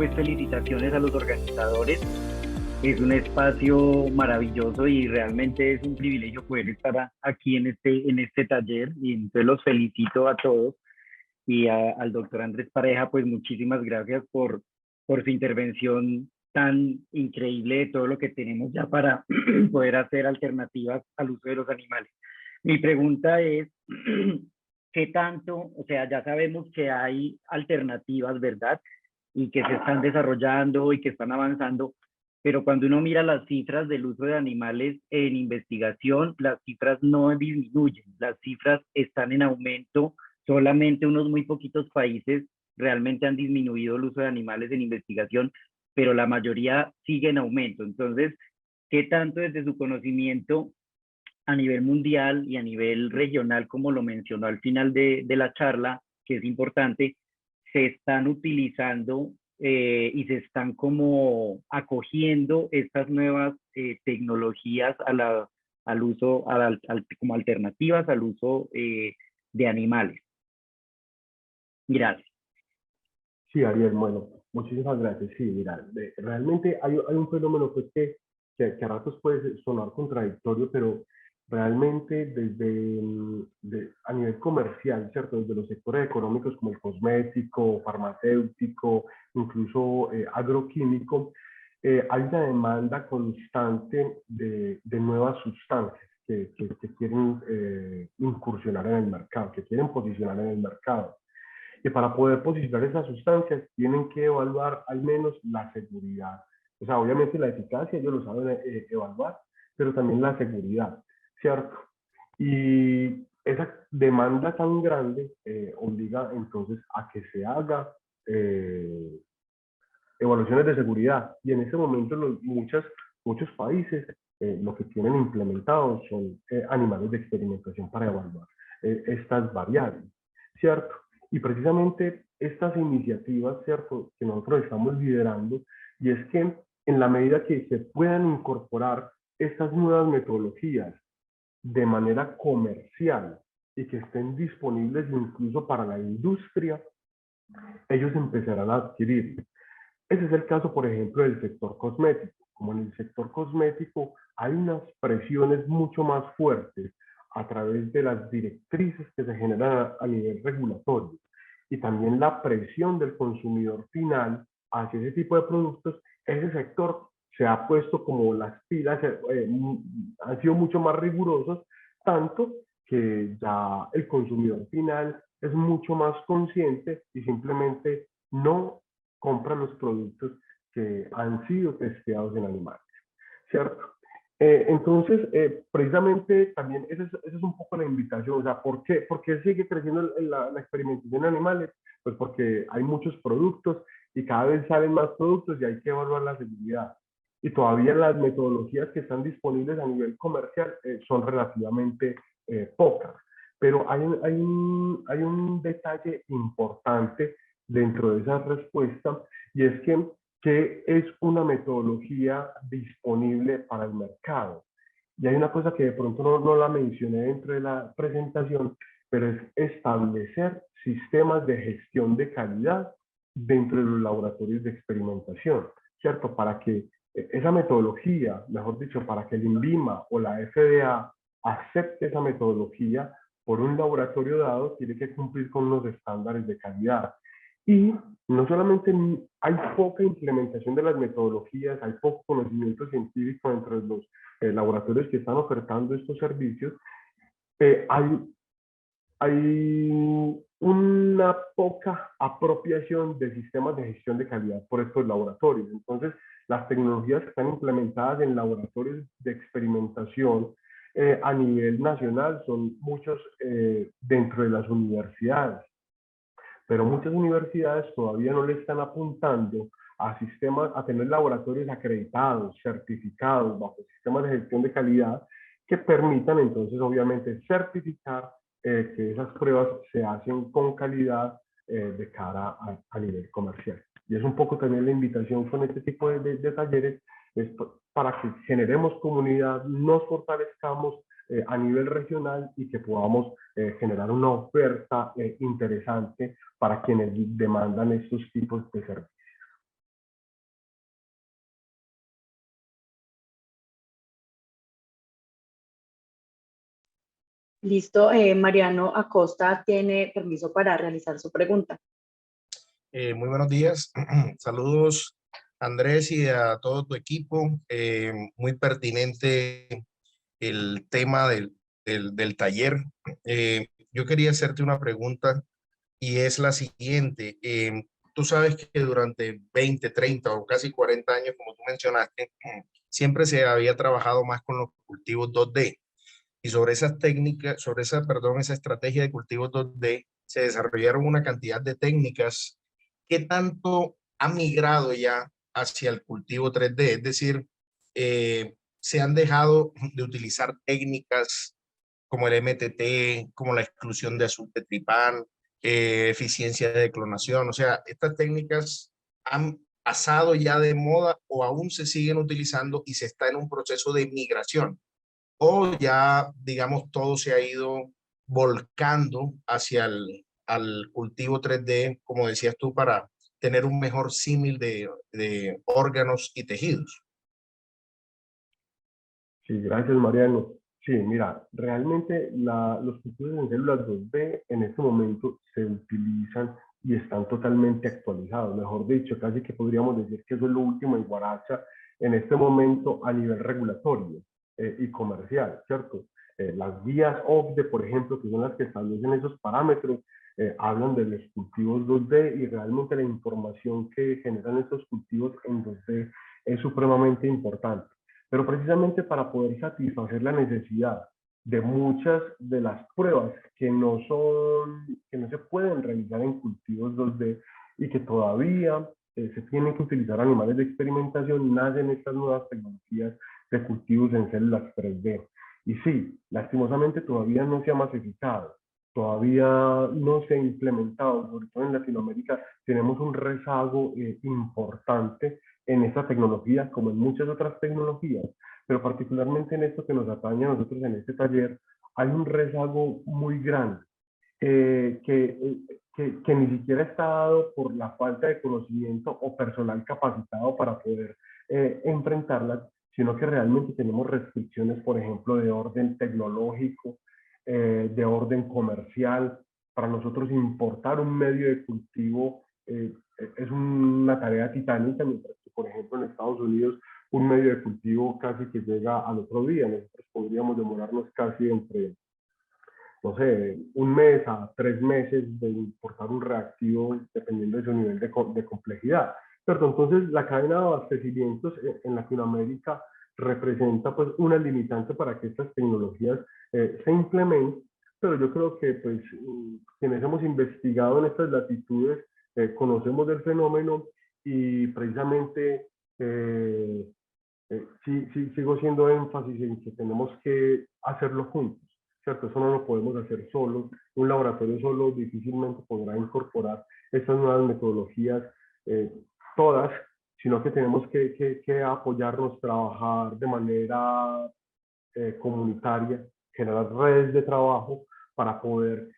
pues felicitaciones a los organizadores. Es un espacio maravilloso y realmente es un privilegio poder estar aquí en este taller, y entonces los felicito a todos y al doctor Andrés Pareja, pues muchísimas gracias por su intervención tan increíble de todo lo que tenemos ya para poder hacer alternativas al uso de los animales. Mi pregunta es, ¿qué tanto? O sea, ya sabemos que hay alternativas, ¿verdad? Y que se están desarrollando y que están avanzando, pero cuando uno mira las cifras del uso de animales en investigación, las cifras no disminuyen, las cifras están en aumento. Solamente unos muy poquitos países realmente han disminuido el uso de animales en investigación, pero la mayoría sigue en aumento. Entonces, ¿qué tanto desde su conocimiento a nivel mundial y a nivel regional, como lo mencionó al final de la charla, que es importante, se están utilizando y se están como acogiendo estas nuevas tecnologías al uso, como alternativas al uso de animales? Gracias. Sí, Ariel, bueno, muchísimas gracias. Sí, mira, realmente hay un fenómeno pues, que a ratos puede sonar contradictorio, pero realmente a nivel comercial, ¿cierto? Desde los sectores económicos como el cosmético, farmacéutico, incluso agroquímico, hay una demanda constante de nuevas sustancias que quieren incursionar en el mercado, que quieren posicionar en el mercado, que para poder posicionar esas sustancias tienen que evaluar al menos la seguridad. O sea, obviamente la eficacia ellos lo saben evaluar, pero también la seguridad, ¿cierto? Y esa demanda tan grande obliga entonces a que se haga eh, evaluaciones de seguridad. Y en ese momento muchos países lo que tienen implementado son animales de experimentación para evaluar estas variables, ¿cierto? Y precisamente estas iniciativas, ¿cierto?, que nosotros estamos liderando, y es que en la medida que se puedan incorporar estas nuevas metodologías de manera comercial y que estén disponibles incluso para la industria, ellos empezarán a adquirir. Ese es el caso, por ejemplo, del sector cosmético. Como en el sector cosmético hay unas presiones mucho más fuertes a través de las directrices que se generan a nivel regulatorio y también la presión del consumidor final hacia ese tipo de productos, ese sector se ha puesto como las pilas, han sido mucho más rigurosos, tanto que ya el consumidor final es mucho más consciente y simplemente no compran los productos que han sido testeados en animales, ¿cierto? Entonces, precisamente también esa es un poco la invitación. O sea, por qué sigue creciendo la experimentación en animales? Pues porque hay muchos productos y cada vez salen más productos y hay que evaluar la seguridad. Y todavía las metodologías que están disponibles a nivel comercial son relativamente pocas. Pero hay un detalle importante dentro de esa respuesta, y es que es una metodología disponible para el mercado. Y hay una cosa que de pronto no la mencioné dentro de la presentación, pero es establecer sistemas de gestión de calidad dentro de los laboratorios de experimentación, ¿cierto? Para que esa metodología, mejor dicho, para que el INVIMA o la FDA acepte esa metodología por un laboratorio dado, tiene que cumplir con unos estándares de calidad. Y no solamente hay poca implementación de las metodologías, hay poco conocimiento científico dentro de los laboratorios que están ofertando estos servicios, hay una poca apropiación de sistemas de gestión de calidad por estos laboratorios. Entonces, las tecnologías que están implementadas en laboratorios de experimentación a nivel nacional son muchos dentro de las universidades, pero muchas universidades todavía no le están apuntando a sistemas, a tener laboratorios acreditados, certificados bajo sistemas de gestión de calidad que permitan entonces obviamente certificar que esas pruebas se hacen con calidad de cara a nivel comercial. Y es un poco también la invitación con este tipo de talleres, es para que generemos comunidad, nos fortalezcamos a nivel regional y que podamos generar una oferta interesante para quienes demandan estos tipos de servicios. Listo, Mariano Acosta tiene permiso para realizar su pregunta. Muy buenos días. Saludos, Andrés, y a todo tu equipo. Muy pertinente el tema del taller. Yo quería hacerte una pregunta y es la siguiente. Tú sabes que durante 20, 30 o casi 40 años, como tú mencionaste, siempre se había trabajado más con los cultivos 2D. Y sobre esas técnicas, esa estrategia de cultivos 2D, se desarrollaron una cantidad de técnicas. ¿Qué tanto ha migrado ya hacia el cultivo 3D? Es decir, se han dejado de utilizar técnicas como el MTT, como la exclusión de azul de tripán, eficiencia de clonación. O sea, estas técnicas han pasado ya de moda o aún se siguen utilizando y se está en un proceso de migración. O ya, digamos, todo se ha ido volcando hacia al cultivo 3D, como decías tú, para tener un mejor símil de órganos y tejidos. Sí, gracias, Mariano. Sí, mira, realmente los cultivos en células 2D en este momento se utilizan y están totalmente actualizados. Mejor dicho, casi que podríamos decir que eso es lo último en Guaracha en este momento a nivel regulatorio y comercial, ¿cierto? Las guías OCDE, por ejemplo, que son las que establecen esos parámetros, hablan de los cultivos 2D y realmente la información que generan estos cultivos en 2D es supremamente importante. Pero precisamente para poder satisfacer la necesidad de muchas de las pruebas que no se pueden realizar en cultivos 2D y que todavía se tienen que utilizar animales de experimentación, nacen estas nuevas tecnologías de cultivos en células 3D. Y sí, lastimosamente todavía no se ha masificado, todavía no se ha implementado, sobre todo en Latinoamérica tenemos un rezago importante en esta tecnología como en muchas otras tecnologías, pero particularmente en esto que nos atañe a nosotros en este taller, hay un rezago muy grande que ni siquiera está dado por la falta de conocimiento o personal capacitado para poder enfrentarlas, sino que realmente tenemos restricciones, por ejemplo, de orden tecnológico, de orden comercial. Para nosotros importar un medio de cultivo es una tarea titánica, mientras que, por ejemplo, en Estados Unidos un medio de cultivo casi que llega al otro día. Nosotros podríamos demorarnos casi entre, no sé, un mes a 3 meses de importar un reactivo dependiendo de su nivel de complejidad. Pero entonces la cadena de abastecimientos en Latinoamérica representa pues una limitante para que estas tecnologías se implementen, pero yo creo que pues quienes hemos investigado en estas latitudes conocemos del fenómeno y precisamente sí, sigo haciendo énfasis en que tenemos que hacerlo juntos, ¿cierto? Eso no lo podemos hacer solos. Un laboratorio solo difícilmente podrá incorporar estas nuevas metodologías eh, todas, sino que tenemos que apoyarnos, trabajar de manera comunitaria, generar redes de trabajo para poder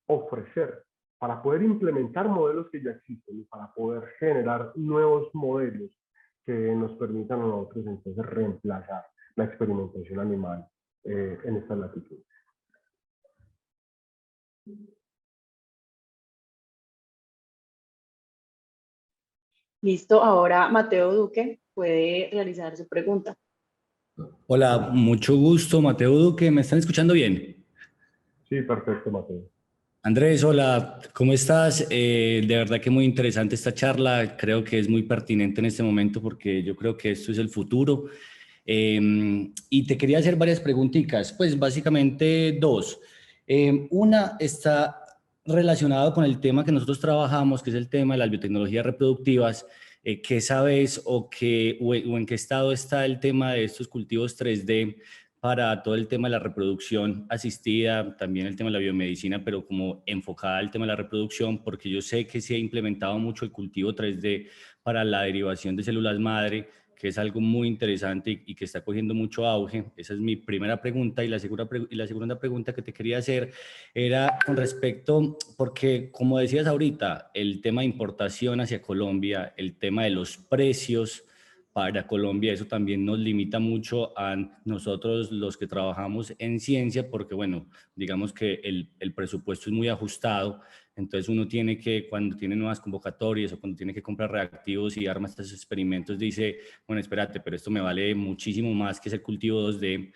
ofrecer, para poder implementar modelos que ya existen y para poder generar nuevos modelos que nos permitan a nosotros entonces reemplazar la experimentación animal en esta latitud. Listo, ahora Mateo Duque puede realizar su pregunta. Hola, mucho gusto, Mateo Duque. ¿Me están escuchando bien? Sí, perfecto, Mateo. Andrés, hola, ¿cómo estás? De verdad que muy interesante esta charla. Creo que es muy pertinente en este momento porque yo creo que esto es el futuro. Y te quería hacer varias preguntitas, pues básicamente dos. Una está relacionada con el tema que nosotros trabajamos, que es el tema de las biotecnologías reproductivas. ¿Qué sabes o en qué estado está el tema de estos cultivos 3D para todo el tema de la reproducción asistida, también el tema de la biomedicina, pero como enfocada al tema de la reproducción, porque yo sé que se ha implementado mucho el cultivo 3D para la derivación de células madre, que es algo muy interesante y que está cogiendo mucho auge? Esa es mi primera pregunta. Y la segunda pregunta que te quería hacer era con respecto, porque como decías ahorita, el tema de importación hacia Colombia, el tema de los precios para Colombia. Eso también nos limita mucho a nosotros los que trabajamos en ciencia, porque bueno, digamos que el presupuesto es muy ajustado, entonces uno tiene que, cuando tiene nuevas convocatorias o cuando tiene que comprar reactivos y arma estos experimentos, dice, bueno, espérate, pero esto me vale muchísimo más que ese cultivo 2D,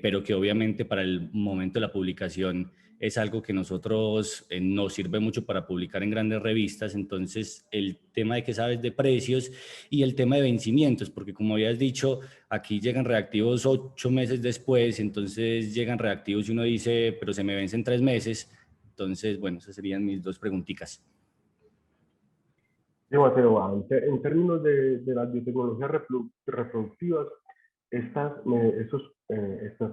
pero que obviamente para el momento de la publicación es algo que nosotros nos sirve mucho para publicar en grandes revistas. Entonces el tema de que sabes de precios y el tema de vencimientos, porque como habías dicho, aquí llegan reactivos 8 meses después, entonces llegan reactivos y uno dice, pero se me vencen 3 meses. Entonces, bueno, esas serían mis 2 preguntitas. Sí, Mateo, en términos de las biotecnologías reproductivas, estas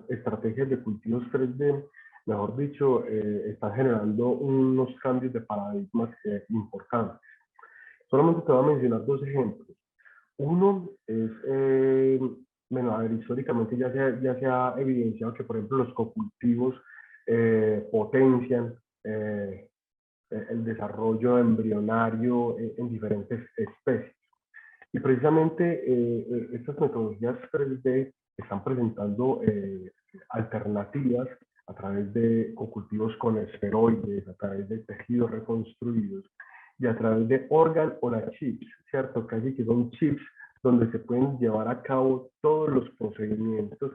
estrategias de cultivos 3D, mejor dicho, están generando unos cambios de paradigmas importantes. Solamente te voy a mencionar 2 ejemplos. Uno es, bueno, a ver, históricamente ya se ha evidenciado que, por ejemplo, los cocultivos potencian el desarrollo embrionario en diferentes especies. Y precisamente estas metodologías 3D están presentando alternativas a través de cocultivos con esferoides, a través de tejidos reconstruidos y a través de organ on a chips, ¿cierto? Casi que son chips donde se pueden llevar a cabo todos los procedimientos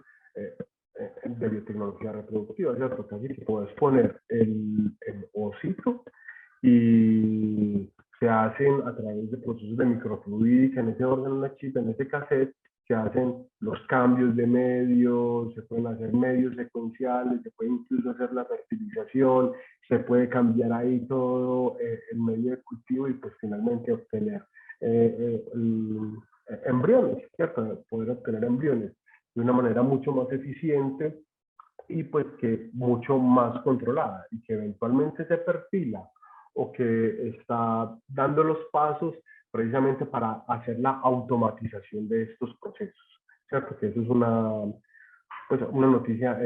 de biotecnología reproductiva, ¿cierto? Casi que puedes poner el osito y se hacen a través de procesos de microfluídica en ese órgano, en la chip, en ese cassette, se hacen los cambios de medios, se pueden hacer medios secuenciales, se puede incluso hacer la fertilización, se puede cambiar ahí todo el medio de cultivo y pues finalmente obtener embriones, ¿cierto? Poder obtener embriones de una manera mucho más eficiente y pues que mucho más controlada y que eventualmente se perfila o que está dando los pasos precisamente para hacer la automatización de estos procesos, ¿cierto? Que eso es una noticia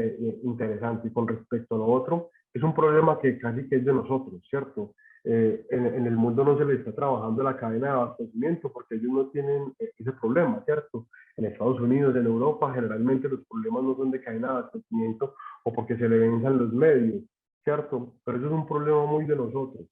interesante. Y con respecto a lo otro, es un problema que casi que es de nosotros, ¿cierto? En el mundo no se le está trabajando la cadena de abastecimiento porque ellos no tienen ese problema, ¿cierto? En Estados Unidos, en Europa, generalmente los problemas no son de cadena de abastecimiento o porque se le venzan los medios, ¿cierto? Pero eso es un problema muy de nosotros,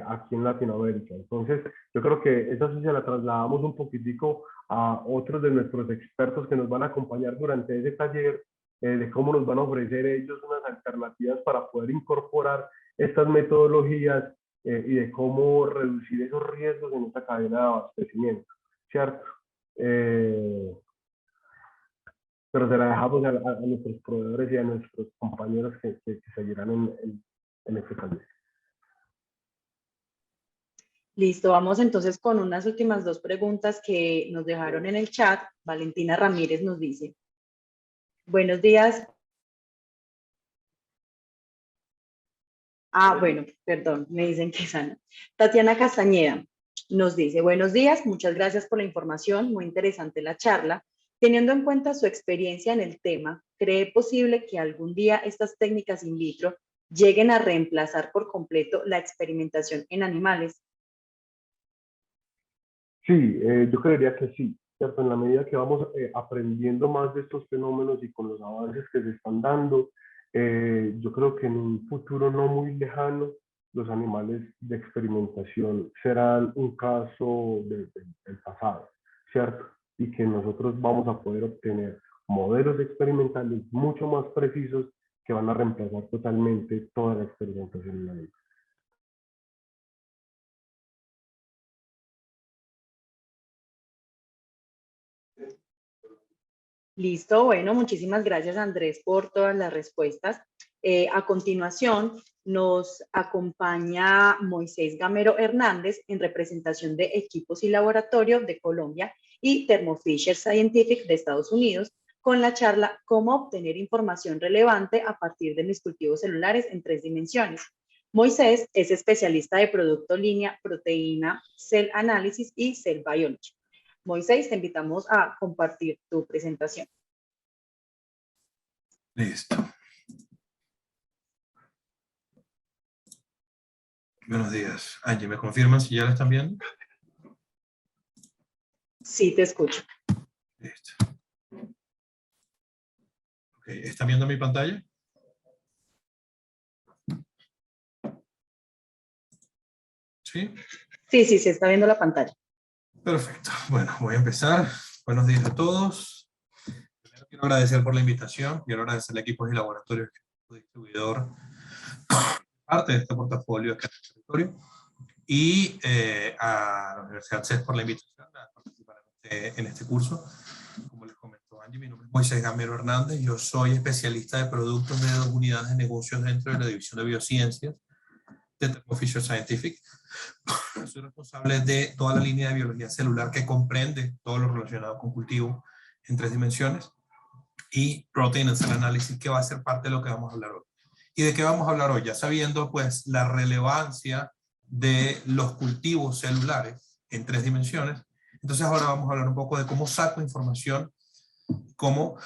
aquí en Latinoamérica. Entonces, yo creo que esa sí se la trasladamos un poquitico a otros de nuestros expertos que nos van a acompañar durante ese taller, de cómo nos van a ofrecer ellos unas alternativas para poder incorporar estas metodologías y de cómo reducir esos riesgos en esta cadena de abastecimiento, ¿cierto? Pero se la dejamos a nuestros proveedores y a nuestros compañeros que seguirán en este taller. Listo, vamos entonces con unas últimas 2 preguntas que nos dejaron en el chat. Valentina Ramírez nos dice, buenos días. Bueno, perdón, me dicen que sana. Tatiana Castañeda nos dice, buenos días, muchas gracias por la información, muy interesante la charla. Teniendo en cuenta su experiencia en el tema, ¿cree posible que algún día estas técnicas in vitro lleguen a reemplazar por completo la experimentación en animales? Sí, yo creería que sí, ¿cierto? En la medida que vamos aprendiendo más de estos fenómenos y con los avances que se están dando, yo creo que en un futuro no muy lejano, los animales de experimentación serán un caso del pasado, ¿cierto? Y que nosotros vamos a poder obtener modelos experimentales mucho más precisos que van a reemplazar totalmente toda la experimentación en la vida. Listo, bueno, muchísimas gracias Andrés por todas las respuestas. A continuación nos acompaña Moisés Gamero Hernández en representación de Equipos y Laboratorio de Colombia y Thermo Fisher Scientific de Estados Unidos con la charla Cómo obtener información relevante a partir de mis cultivos celulares en 3 dimensiones. Moisés es especialista de producto línea, proteína, cell análisis y cell biology. Moisés, te invitamos a compartir tu presentación. Listo. Buenos días. Angie, ¿me confirman si ya la están viendo? Sí, te escucho. Listo. Okay. ¿Está viendo mi pantalla? ¿Sí? Sí, sí, se está viendo la pantalla. Perfecto. Bueno, voy a empezar. Buenos días a todos. Primero quiero agradecer por la invitación. Quiero agradecer al equipo de laboratorios que es distribuidor parte de este portafolio acá en el territorio. Y a la Universidad CES por la invitación a participar en este curso. Como les comentó Angie, mi nombre es Moisés Gamero Hernández. Yo soy especialista de productos de 2 unidades de negocios dentro de la división de biociencias de Thermo Fisher Scientific. Soy responsable de toda la línea de biología celular que comprende todo lo relacionado con cultivo en 3 dimensiones y Protein and Cell Analysis, que va a ser parte de lo que vamos a hablar hoy. ¿Y de qué vamos a hablar hoy? Ya sabiendo pues la relevancia de los cultivos celulares en 3 dimensiones, entonces ahora vamos a hablar un poco de cómo saco información, cómo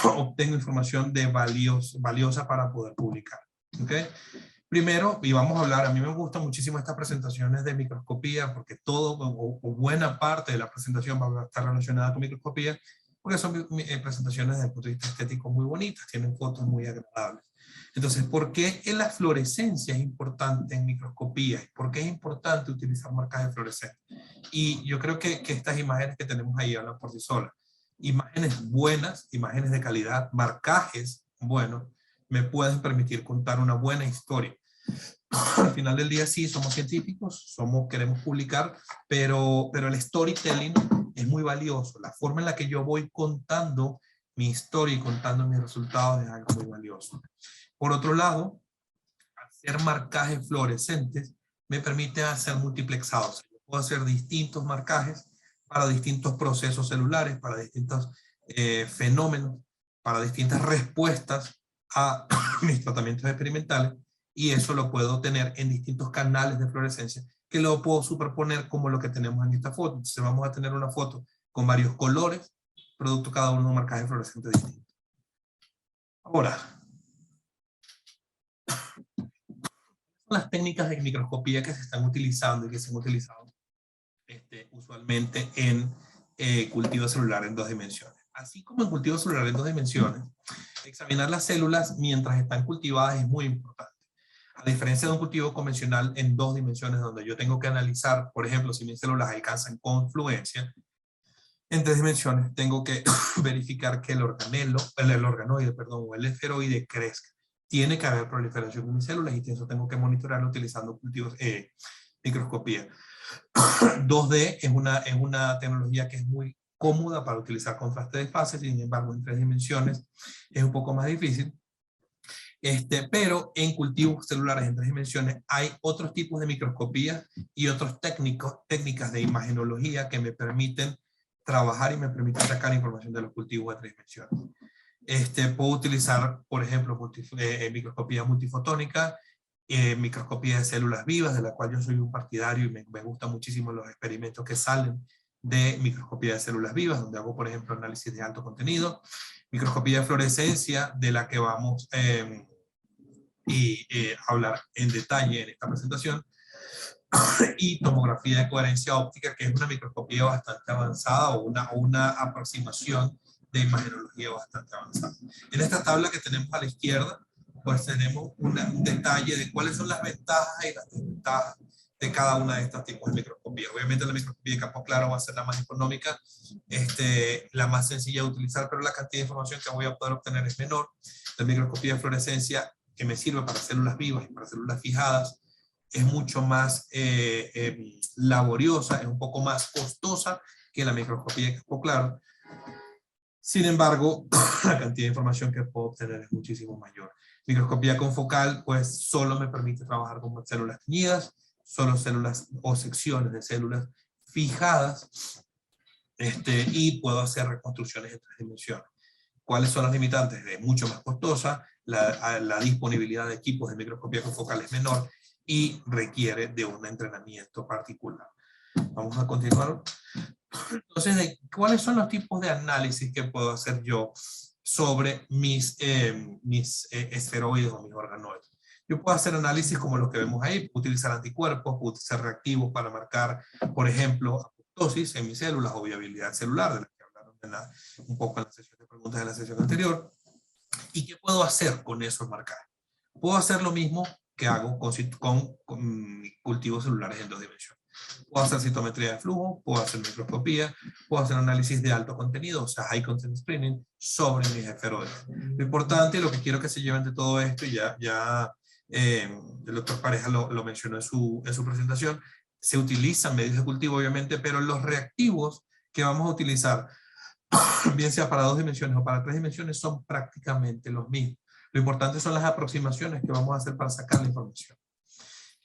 obtengo información de valiosa para poder publicar. ¿Okay? Primero, y vamos a hablar, a mí me gustan muchísimo estas presentaciones de microscopía, porque todo o buena parte de la presentación va a estar relacionada con microscopía, porque son presentaciones desde el punto de vista estético muy bonitas, tienen fotos muy agradables. Entonces, ¿por qué la fluorescencia es importante en microscopía? ¿Por qué es importante utilizar marcajes fluorescentes? Y yo creo que estas imágenes que tenemos ahí hablan por sí solas. Imágenes buenas, imágenes de calidad, marcajes buenos, me pueden permitir contar una buena historia. Al final del día sí, somos científicos, queremos publicar, pero el storytelling es muy valioso. La forma en la que yo voy contando mi historia y contando mis resultados es algo muy valioso. Por otro lado, hacer marcajes fluorescentes me permite hacer multiplexados. Yo puedo hacer distintos marcajes para distintos procesos celulares, para distintos fenómenos, para distintas respuestas a mis tratamientos experimentales, y eso lo puedo tener en distintos canales de fluorescencia que lo puedo superponer como lo que tenemos en esta foto. Entonces vamos a tener una foto con varios colores, producto cada uno de un marcaje fluorescente distinto. Ahora, las técnicas de microscopía que se están utilizando y que se han utilizado usualmente en cultivo celular en 2 dimensiones. Así como en cultivo celular en 2 dimensiones, examinar las células mientras están cultivadas es muy importante. A diferencia de un cultivo convencional en 2 dimensiones, donde yo tengo que analizar, por ejemplo, si mis células alcanzan confluencia, en 3 dimensiones tengo que verificar que el organoide, o el esferoide crezca. Tiene que haber proliferación de mis células y eso tengo que monitorearlo utilizando microscopía. 2D es una tecnología que es muy cómoda para utilizar contraste de fases, sin embargo en 3 dimensiones es un poco más difícil. Pero en cultivos celulares en 3 dimensiones hay otros tipos de microscopía y otras técnicas de imagenología que me permiten trabajar y me permiten sacar información de los cultivos de 3 dimensiones. Puedo utilizar, por ejemplo, microscopía multifotónica, microscopía de células vivas, de la cual yo soy un partidario y me gustan muchísimo los experimentos que salen de microscopía de células vivas, donde hago, por ejemplo, análisis de alto contenido, microscopía de fluorescencia, de la que vamos hablar en detalle en esta presentación, y tomografía de coherencia óptica, que es una microscopía bastante avanzada o una aproximación de imagenología bastante avanzada. En esta tabla que tenemos a la izquierda, pues tenemos un detalle de cuáles son las ventajas y las desventajas de cada una de estos tipos de microscopía. Obviamente la microscopía de campo claro va a ser la más económica, la más sencilla de utilizar, pero la cantidad de información que voy a poder obtener es menor. La microscopía de fluorescencia, que me sirve para células vivas y para células fijadas, es mucho más laboriosa, es un poco más costosa que la microscopía de campo claro. Sin embargo, la cantidad de información que puedo obtener es muchísimo mayor. Microscopía confocal, pues solo me permite trabajar con células teñidas, solo células o secciones de células fijadas, y puedo hacer reconstrucciones en 3 dimensiones. ¿Cuáles son las limitantes? Es mucho más costosa, la disponibilidad de equipos de microscopía confocal es menor y requiere de un entrenamiento particular. Vamos a continuar. Entonces, ¿cuáles son los tipos de análisis que puedo hacer yo sobre mis esferoides o mis organoides? Yo puedo hacer análisis como los que vemos ahí, puedo utilizar anticuerpos, puedo utilizar reactivos para marcar, por ejemplo, apoptosis en mis células o viabilidad celular, de la que hablaron un poco en la sesión de preguntas de la sesión anterior. ¿Y qué puedo hacer con esos marcajes? Puedo hacer lo mismo que hago con cultivos celulares en 2 dimensiones. Puedo hacer citometría de flujo, puedo hacer microscopía, puedo hacer análisis de alto contenido, o sea, high content screening, sobre mis esferoides. Lo importante, lo que quiero que se lleven de todo esto, y el doctor Pareja lo mencionó en su presentación, se utilizan medios de cultivo, obviamente, pero los reactivos que vamos a utilizar, bien sea para 2 dimensiones o para 3 dimensiones, son prácticamente los mismos. Lo importante son las aproximaciones que vamos a hacer para sacar la información.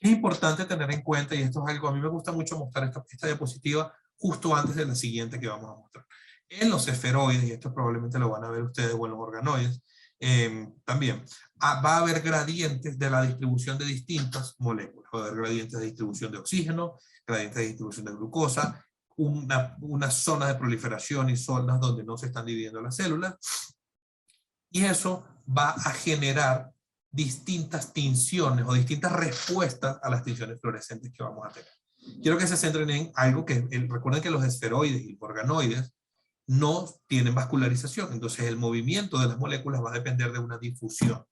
Es importante tener en cuenta, y esto es algo, a mí me gusta mucho mostrar esta diapositiva justo antes de la siguiente que vamos a mostrar. En los esferoides, y esto probablemente lo van a ver ustedes, o en los organoides, también va a haber gradientes de la distribución de distintas moléculas. Va a haber gradientes de distribución de oxígeno, gradientes de distribución de glucosa, una zona de proliferación y zonas donde no se están dividiendo las células. Y eso va a generar distintas tinciones o distintas respuestas a las tinciones fluorescentes que vamos a tener. Quiero que se centren en algo que, recuerden que los esferoides y organoides no tienen vascularización, entonces el movimiento de las moléculas va a depender de una difusión.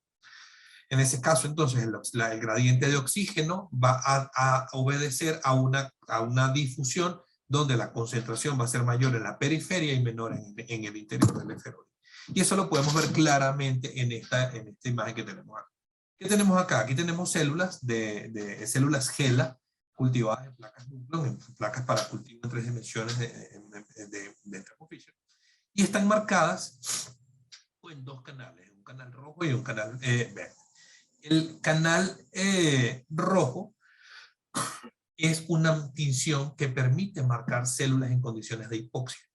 En ese caso, entonces, el gradiente de oxígeno va a obedecer a una difusión donde la concentración va a ser mayor en la periferia y menor en el interior del esferoide. Y eso lo podemos ver claramente en esta imagen que tenemos acá. ¿Qué tenemos acá? Aquí tenemos células células GELA cultivadas en placas núcleo, en placas para cultivo en 3 dimensiones de Thermo Fisher. Y están marcadas en 2 canales, un canal rojo y un canal verde. El canal rojo es una tinción que permite marcar células en condiciones de hipoxia.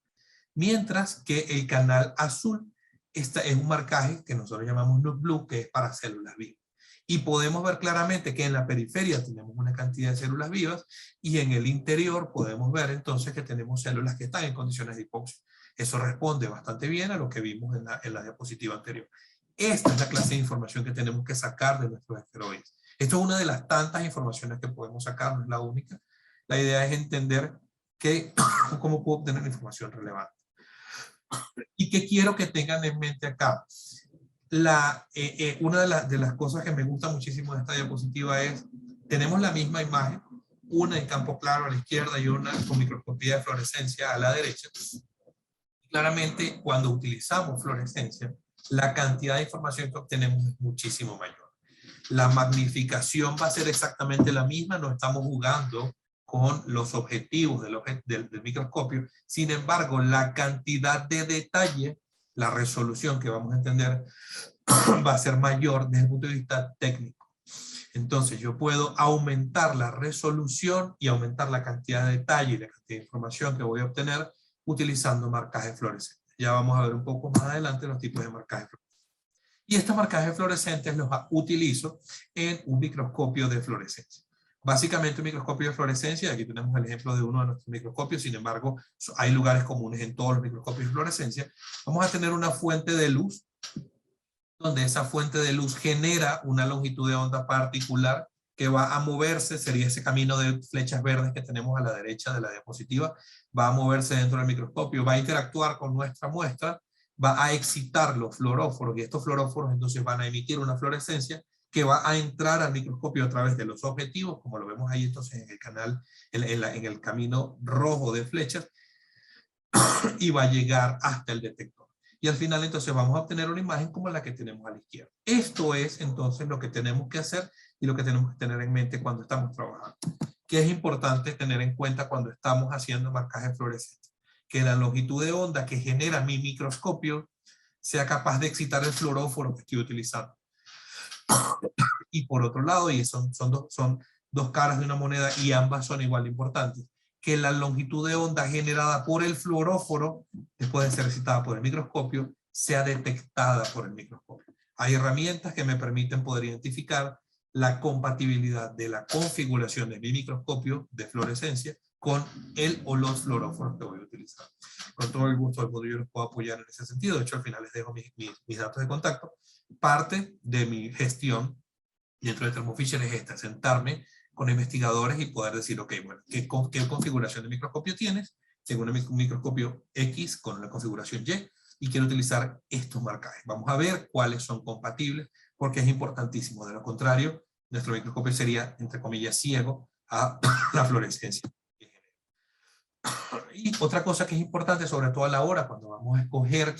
Mientras que el canal azul es un marcaje que nosotros llamamos Nude Blue, que es para células vivas. Y podemos ver claramente que en la periferia tenemos una cantidad de células vivas y en el interior podemos ver entonces que tenemos células que están en condiciones de hipoxia. Eso responde bastante bien a lo que vimos en la diapositiva anterior. Esta es la clase de información que tenemos que sacar de nuestros esferoides. Esto es una de las tantas informaciones que podemos sacar, no es la única. La idea es entender cómo puedo obtener información relevante. ¿Y qué quiero que tengan en mente acá? Una de las cosas que me gusta muchísimo de esta diapositiva es, tenemos la misma imagen, una en campo claro a la izquierda y una con microscopía de fluorescencia a la derecha. Claramente, cuando utilizamos fluorescencia, la cantidad de información que obtenemos es muchísimo mayor. La magnificación va a ser exactamente la misma, no estamos jugando con los objetivos del microscopio. Sin embargo, la cantidad de detalle, la resolución que vamos a entender, va a ser mayor desde el punto de vista técnico. Entonces, yo puedo aumentar la resolución y aumentar la cantidad de detalle y la cantidad de información que voy a obtener utilizando marcajes fluorescentes. Ya vamos a ver un poco más adelante los tipos de marcajes fluorescentes. Y estos marcajes fluorescentes los utilizo en un microscopio de fluorescencia. Básicamente un microscopio de fluorescencia, aquí tenemos el ejemplo de uno de nuestros microscopios, sin embargo hay lugares comunes en todos los microscopios de fluorescencia. Vamos a tener una fuente de luz, donde esa fuente de luz genera una longitud de onda particular que va a moverse, sería ese camino de flechas verdes que tenemos a la derecha de la diapositiva, va a moverse dentro del microscopio, va a interactuar con nuestra muestra, va a excitar los fluoróforos, y estos fluoróforos entonces van a emitir una fluorescencia que va a entrar al microscopio a través de los objetivos, como lo vemos ahí entonces en el canal, en el camino rojo de flechas, y va a llegar hasta el detector. Y al final entonces vamos a obtener una imagen como la que tenemos a la izquierda. Esto es entonces lo que tenemos que hacer y lo que tenemos que tener en mente cuando estamos trabajando. ¿Qué es importante tener en cuenta cuando estamos haciendo marcaje fluorescente? Que la longitud de onda que genera mi microscopio sea capaz de excitar el fluoróforo que estoy utilizando. Y por otro lado, y son dos caras de una moneda y ambas son igual de importantes, que la longitud de onda generada por el fluoróforo, después de ser excitada por el microscopio, sea detectada por el microscopio. Hay herramientas que me permiten poder identificar la compatibilidad de la configuración de mi microscopio de fluorescencia con el o los fluoróforos que voy a utilizar. Con todo el gusto del mundo yo los puedo apoyar en ese sentido. De hecho, al final les dejo mis datos de contacto. Parte de mi gestión dentro de Thermo Fisher es esta, sentarme con investigadores y poder decir, ok, bueno, ¿qué configuración de microscopio tienes? Tengo un microscopio X con una configuración Y quiero utilizar estos marcajes. Vamos a ver cuáles son compatibles, porque es importantísimo. De lo contrario, nuestro microscopio sería, entre comillas, ciego a la fluorescencia. Y otra cosa que es importante, sobre todo a la hora, cuando vamos a escoger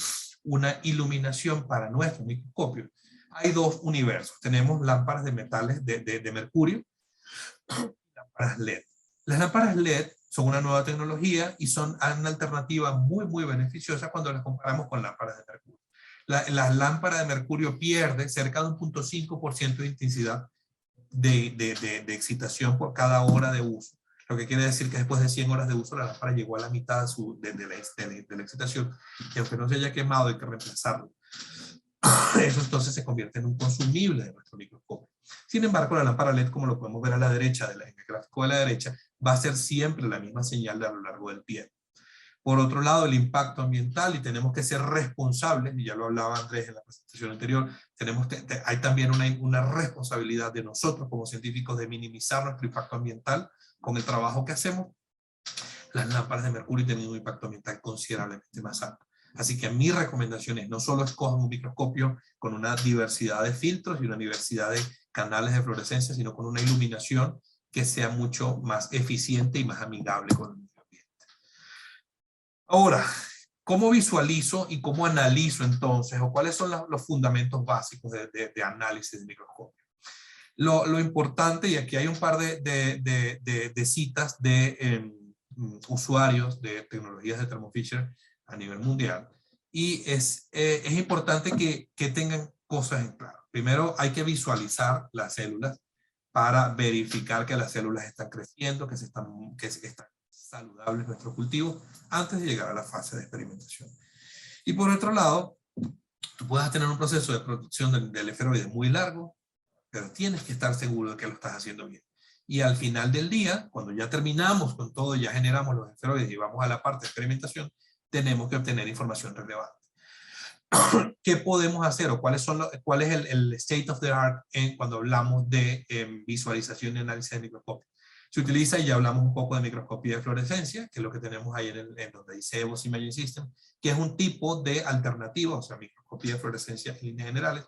una iluminación para nuestro microscopio, hay dos universos. Tenemos lámparas de metales de mercurio y lámparas LED. Las lámparas LED son una nueva tecnología y son una alternativa muy, muy beneficiosa cuando las comparamos con lámparas de mercurio. La lámpara de mercurio pierde cerca de un 0.5% de intensidad de excitación por cada hora de uso. Lo que quiere decir que después de 100 horas de uso, la lámpara llegó a la mitad de la excitación. Y aunque no se haya quemado, hay que reemplazarlo. Eso entonces se convierte en un consumible de nuestro microscopio. Sin embargo, la lámpara LED, como lo podemos ver a la derecha, en el gráfico de la derecha, va a ser siempre la misma señal a lo largo del pie. Por otro lado, el impacto ambiental, y tenemos que ser responsables, y ya lo hablaba Andrés en la presentación anterior, hay también una responsabilidad de nosotros como científicos de minimizar nuestro impacto ambiental con el trabajo que hacemos. Las lámparas de mercurio tienen un impacto ambiental considerablemente más alto. Así que mi recomendación es no solo escojan un microscopio con una diversidad de filtros y una diversidad de canales de fluorescencia, sino con una iluminación que sea mucho más eficiente y más amigable con el medio ambiente. Ahora, ¿cómo visualizo y cómo analizo entonces? ¿O cuáles son los fundamentos básicos de análisis de microscopio? Lo importante, y aquí hay un par de citas de usuarios de tecnologías de Thermo Fisher a nivel mundial, y es importante que tengan cosas en claro. Primero, hay que visualizar las células para verificar que las células están creciendo, que están saludables nuestro cultivo, antes de llegar a la fase de experimentación. Y por otro lado, tú puedes tener un proceso de producción del esferoide muy largo, pero tienes que estar seguro de que lo estás haciendo bien. Y al final del día, cuando ya terminamos con todo, ya generamos los esferoides y vamos a la parte de experimentación, tenemos que obtener información relevante. ¿Qué podemos hacer o cuál es el state of the art cuando hablamos de visualización y análisis de microscopio? Se utiliza, y ya hablamos un poco de microscopía de fluorescencia, que es lo que tenemos ahí en donde dice EVOS Imaging System, que es un tipo de alternativa, o sea, microscopía de fluorescencia en líneas generales.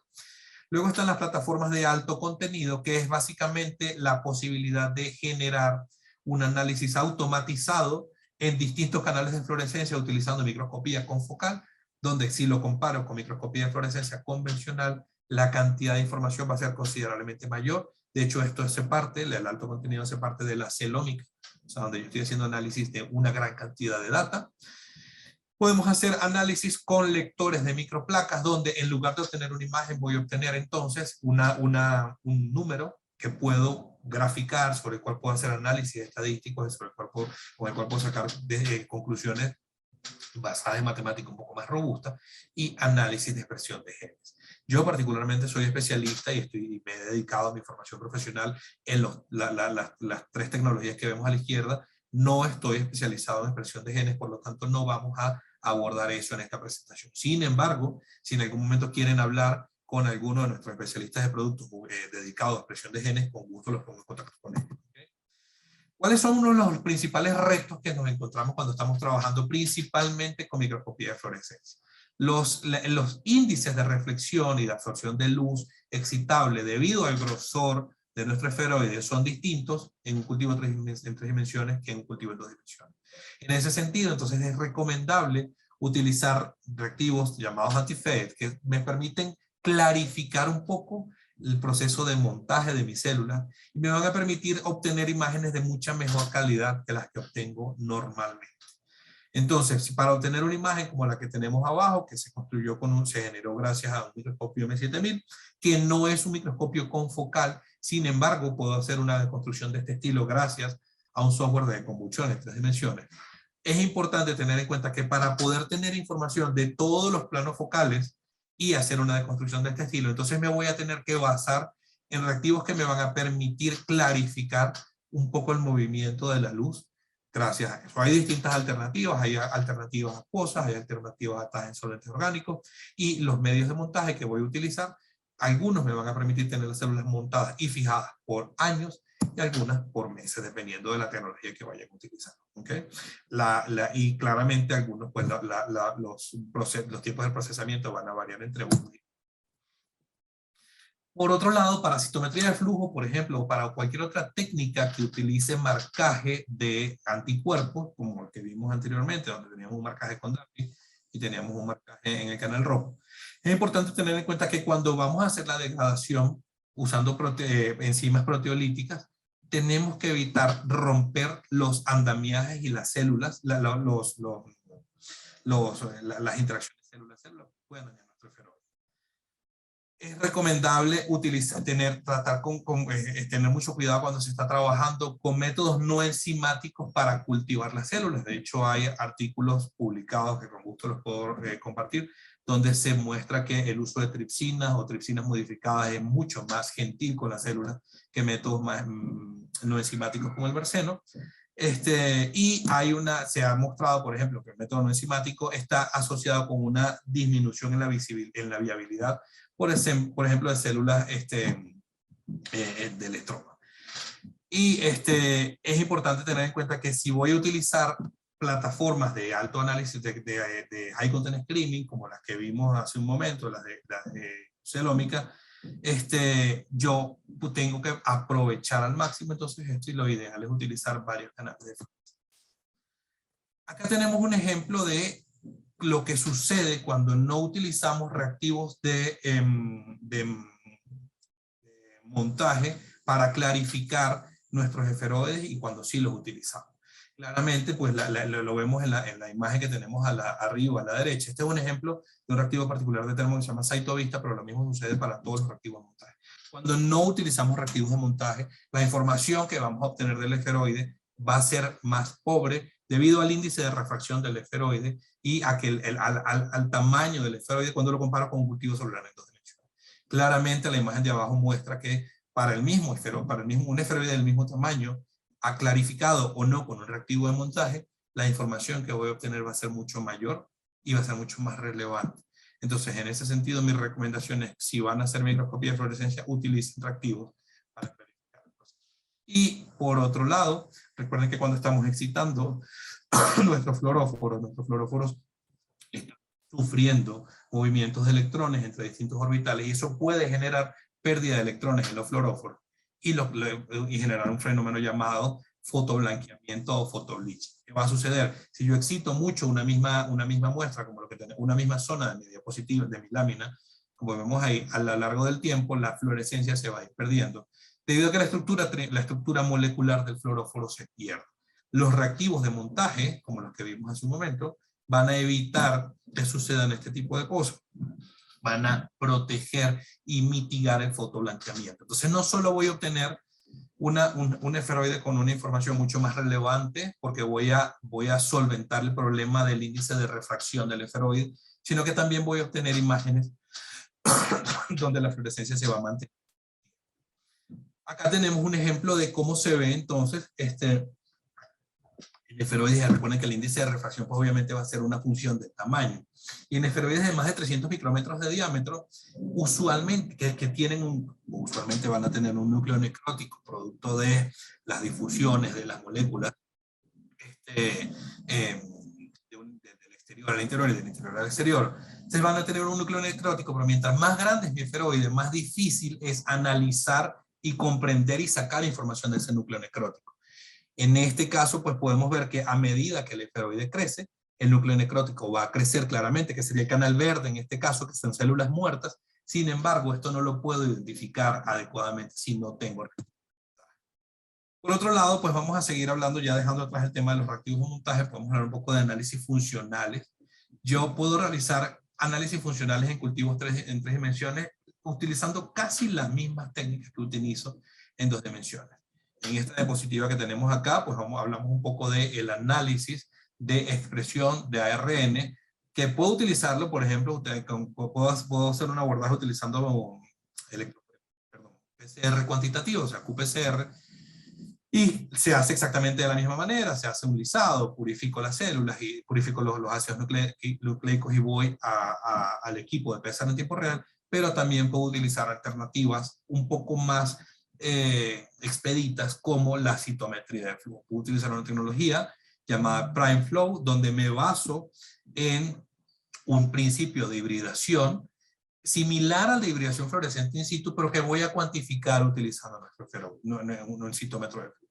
Luego están las plataformas de alto contenido, que es básicamente la posibilidad de generar un análisis automatizado en distintos canales de fluorescencia utilizando microscopía confocal, donde si lo comparo con microscopía de fluorescencia convencional, la cantidad de información va a ser considerablemente mayor. De hecho, esto hace parte, el alto contenido hace parte de la celómica, o sea, donde yo estoy haciendo análisis de una gran cantidad de data. Podemos hacer análisis con lectores de microplacas, donde en lugar de obtener una imagen, voy a obtener entonces un número que puedo graficar, sobre el cual puedo hacer análisis estadísticos, con el cual puedo sacar conclusiones basadas en matemática un poco más robusta, y análisis de expresión de genes. Yo particularmente soy especialista y me he dedicado a mi formación profesional en las tres tecnologías que vemos a la izquierda. No estoy especializado en expresión de genes, por lo tanto no vamos a abordar eso en esta presentación. Sin embargo, si en algún momento quieren hablar con alguno de nuestros especialistas de productos dedicados a expresión de genes, con gusto los pongo en contacto con ellos. ¿Okay? ¿Cuáles son uno de los principales retos que nos encontramos cuando estamos trabajando principalmente con microscopía de fluorescencia? Los índices de reflexión y de absorción de luz excitable debido al grosor de nuestro esferoide son distintos en un cultivo en 3 dimensiones que en un cultivo en 2 dimensiones. En ese sentido, entonces es recomendable utilizar reactivos llamados anti-fade que me permiten clarificar un poco el proceso de montaje de mi célula y me van a permitir obtener imágenes de mucha mejor calidad que las que obtengo normalmente. Entonces, para obtener una imagen como la que tenemos abajo, que se generó gracias a un microscopio M7000, que no es un microscopio confocal, sin embargo, puedo hacer una deconstrucción de este estilo gracias a un software de convolución en 3 dimensiones. Es importante tener en cuenta que para poder tener información de todos los planos focales y hacer una deconstrucción de este estilo, entonces me voy a tener que basar en reactivos que me van a permitir clarificar un poco el movimiento de la luz. Gracias a eso. Hay distintas alternativas, hay alternativas acuosas, hay alternativas atadas en solventes orgánicos, y los medios de montaje que voy a utilizar Algunos me van a permitir tener las células montadas y fijadas por años y algunas por meses, dependiendo de la tecnología que vayan a utilizar. ¿Okay? Y claramente algunos, pues los tiempos de procesamiento van a variar entre uno y por otro lado, para citometría de flujo, por ejemplo, o para cualquier otra técnica que utilice marcaje de anticuerpos, como el que vimos anteriormente, donde teníamos un marcaje con DAPI y teníamos un marcaje en el canal rojo, es importante tener en cuenta que cuando vamos a hacer la degradación usando enzimas proteolíticas, tenemos que evitar romper los andamiajes y las células, las interacciones célula-célula pueden dañar nuestro esferoide. Es recomendable tener mucho cuidado cuando se está trabajando con métodos no enzimáticos para cultivar las células. De hecho, hay artículos publicados que con gusto los puedo compartir, donde se muestra que el uso de tripsinas o tripsinas modificadas es mucho más gentil con las células que métodos más no enzimáticos como el berseno. Y se ha mostrado, por ejemplo, que el método no enzimático está asociado con una disminución en la viabilidad, por ejemplo, de células del estroma. Y es importante tener en cuenta que si voy a utilizar plataformas de alto análisis de high content screening, como las que vimos hace un momento, las de celómica, yo tengo que aprovechar al máximo, entonces y lo ideal es utilizar varios canales de flujo. Acá tenemos un ejemplo de lo que sucede cuando no utilizamos reactivos de montaje para clarificar nuestros esferoides y cuando sí los utilizamos. Claramente, pues lo vemos en la imagen que tenemos arriba a la derecha. Este es un ejemplo de un reactivo particular de termo que se llama Cytovista, pero lo mismo sucede para todos los reactivos de montaje. Cuando no utilizamos reactivos de montaje, la información que vamos a obtener del esferoide va a ser más pobre debido al índice de refracción del esferoide y a que al tamaño del esferoide cuando lo comparo con un cultivo celular en 2 dimensiones. Claramente la imagen de abajo muestra que para un esferoide del mismo tamaño, clarificado o no con un reactivo de montaje, la información que voy a obtener va a ser mucho mayor y va a ser mucho más relevante. Entonces, en ese sentido, mi recomendación es, si van a hacer microscopía de fluorescencia, utilicen reactivos para clarificar el proceso. Y por otro lado, recuerden que cuando estamos excitando nuestros fluoróforos están sufriendo movimientos de electrones entre distintos orbitales y eso puede generar pérdida de electrones en los fluoróforos y generar un fenómeno llamado fotoblanqueamiento o fotobleaching. ¿Qué va a suceder? Si yo excito mucho una misma muestra, como lo que tenemos, una misma zona de mi diapositiva, de mi lámina, como vemos ahí, a lo largo del tiempo, la fluorescencia se va a ir perdiendo, debido a que la estructura molecular del fluoróforo se pierde. Los reactivos de montaje, como los que vimos hace un momento, van a evitar que sucedan este tipo de cosas. Van a proteger y mitigar el fotoblanqueamiento. Entonces no solo voy a obtener un esferoide con una información mucho más relevante, porque voy a solventar el problema del índice de refracción del esferoide, sino que también voy a obtener imágenes donde la fluorescencia se va a mantener. Acá tenemos un ejemplo de cómo se ve entonces el esferoide. Recuerden que el índice de refracción pues obviamente va a ser una función del tamaño. Y en esferoides de más de 300 micrómetros de diámetro, usualmente usualmente van a tener un núcleo necrótico, producto de las difusiones de las moléculas del exterior al interior y del interior al exterior. Entonces van a tener un núcleo necrótico, pero mientras más grande es mi esferoide, más difícil es analizar y comprender y sacar información de ese núcleo necrótico. En este caso, pues podemos ver que a medida que el esferoide crece, el núcleo necrótico va a crecer claramente, que sería el canal verde en este caso, que son células muertas. Sin embargo, esto no lo puedo identificar adecuadamente si no tengo reactivos de montaje. Por otro lado, pues vamos a seguir hablando, ya dejando atrás el tema de los reactivos de montaje, podemos hablar un poco de análisis funcionales. Yo puedo realizar análisis funcionales en cultivos en 3 dimensiones, utilizando casi las mismas técnicas que utilizo en 2 dimensiones. En esta diapositiva que tenemos acá, pues hablamos un poco del análisis de expresión de ARN, que puedo utilizarlo, por ejemplo, puedo hacer un abordaje utilizando PCR cuantitativo, o sea, qPCR, Y se hace exactamente de la misma manera, se hace un lisado, purifico las células y purifico los ácidos nucleicos y voy al equipo de PCR en tiempo real, pero también puedo utilizar alternativas un poco más expeditas como la citometría de flujo. Puedo utilizar una tecnología llamada Prime Flow, donde me baso en un principio de hibridación similar a la hibridación fluorescente in situ, pero que voy a cuantificar utilizando un citómetro de flujo.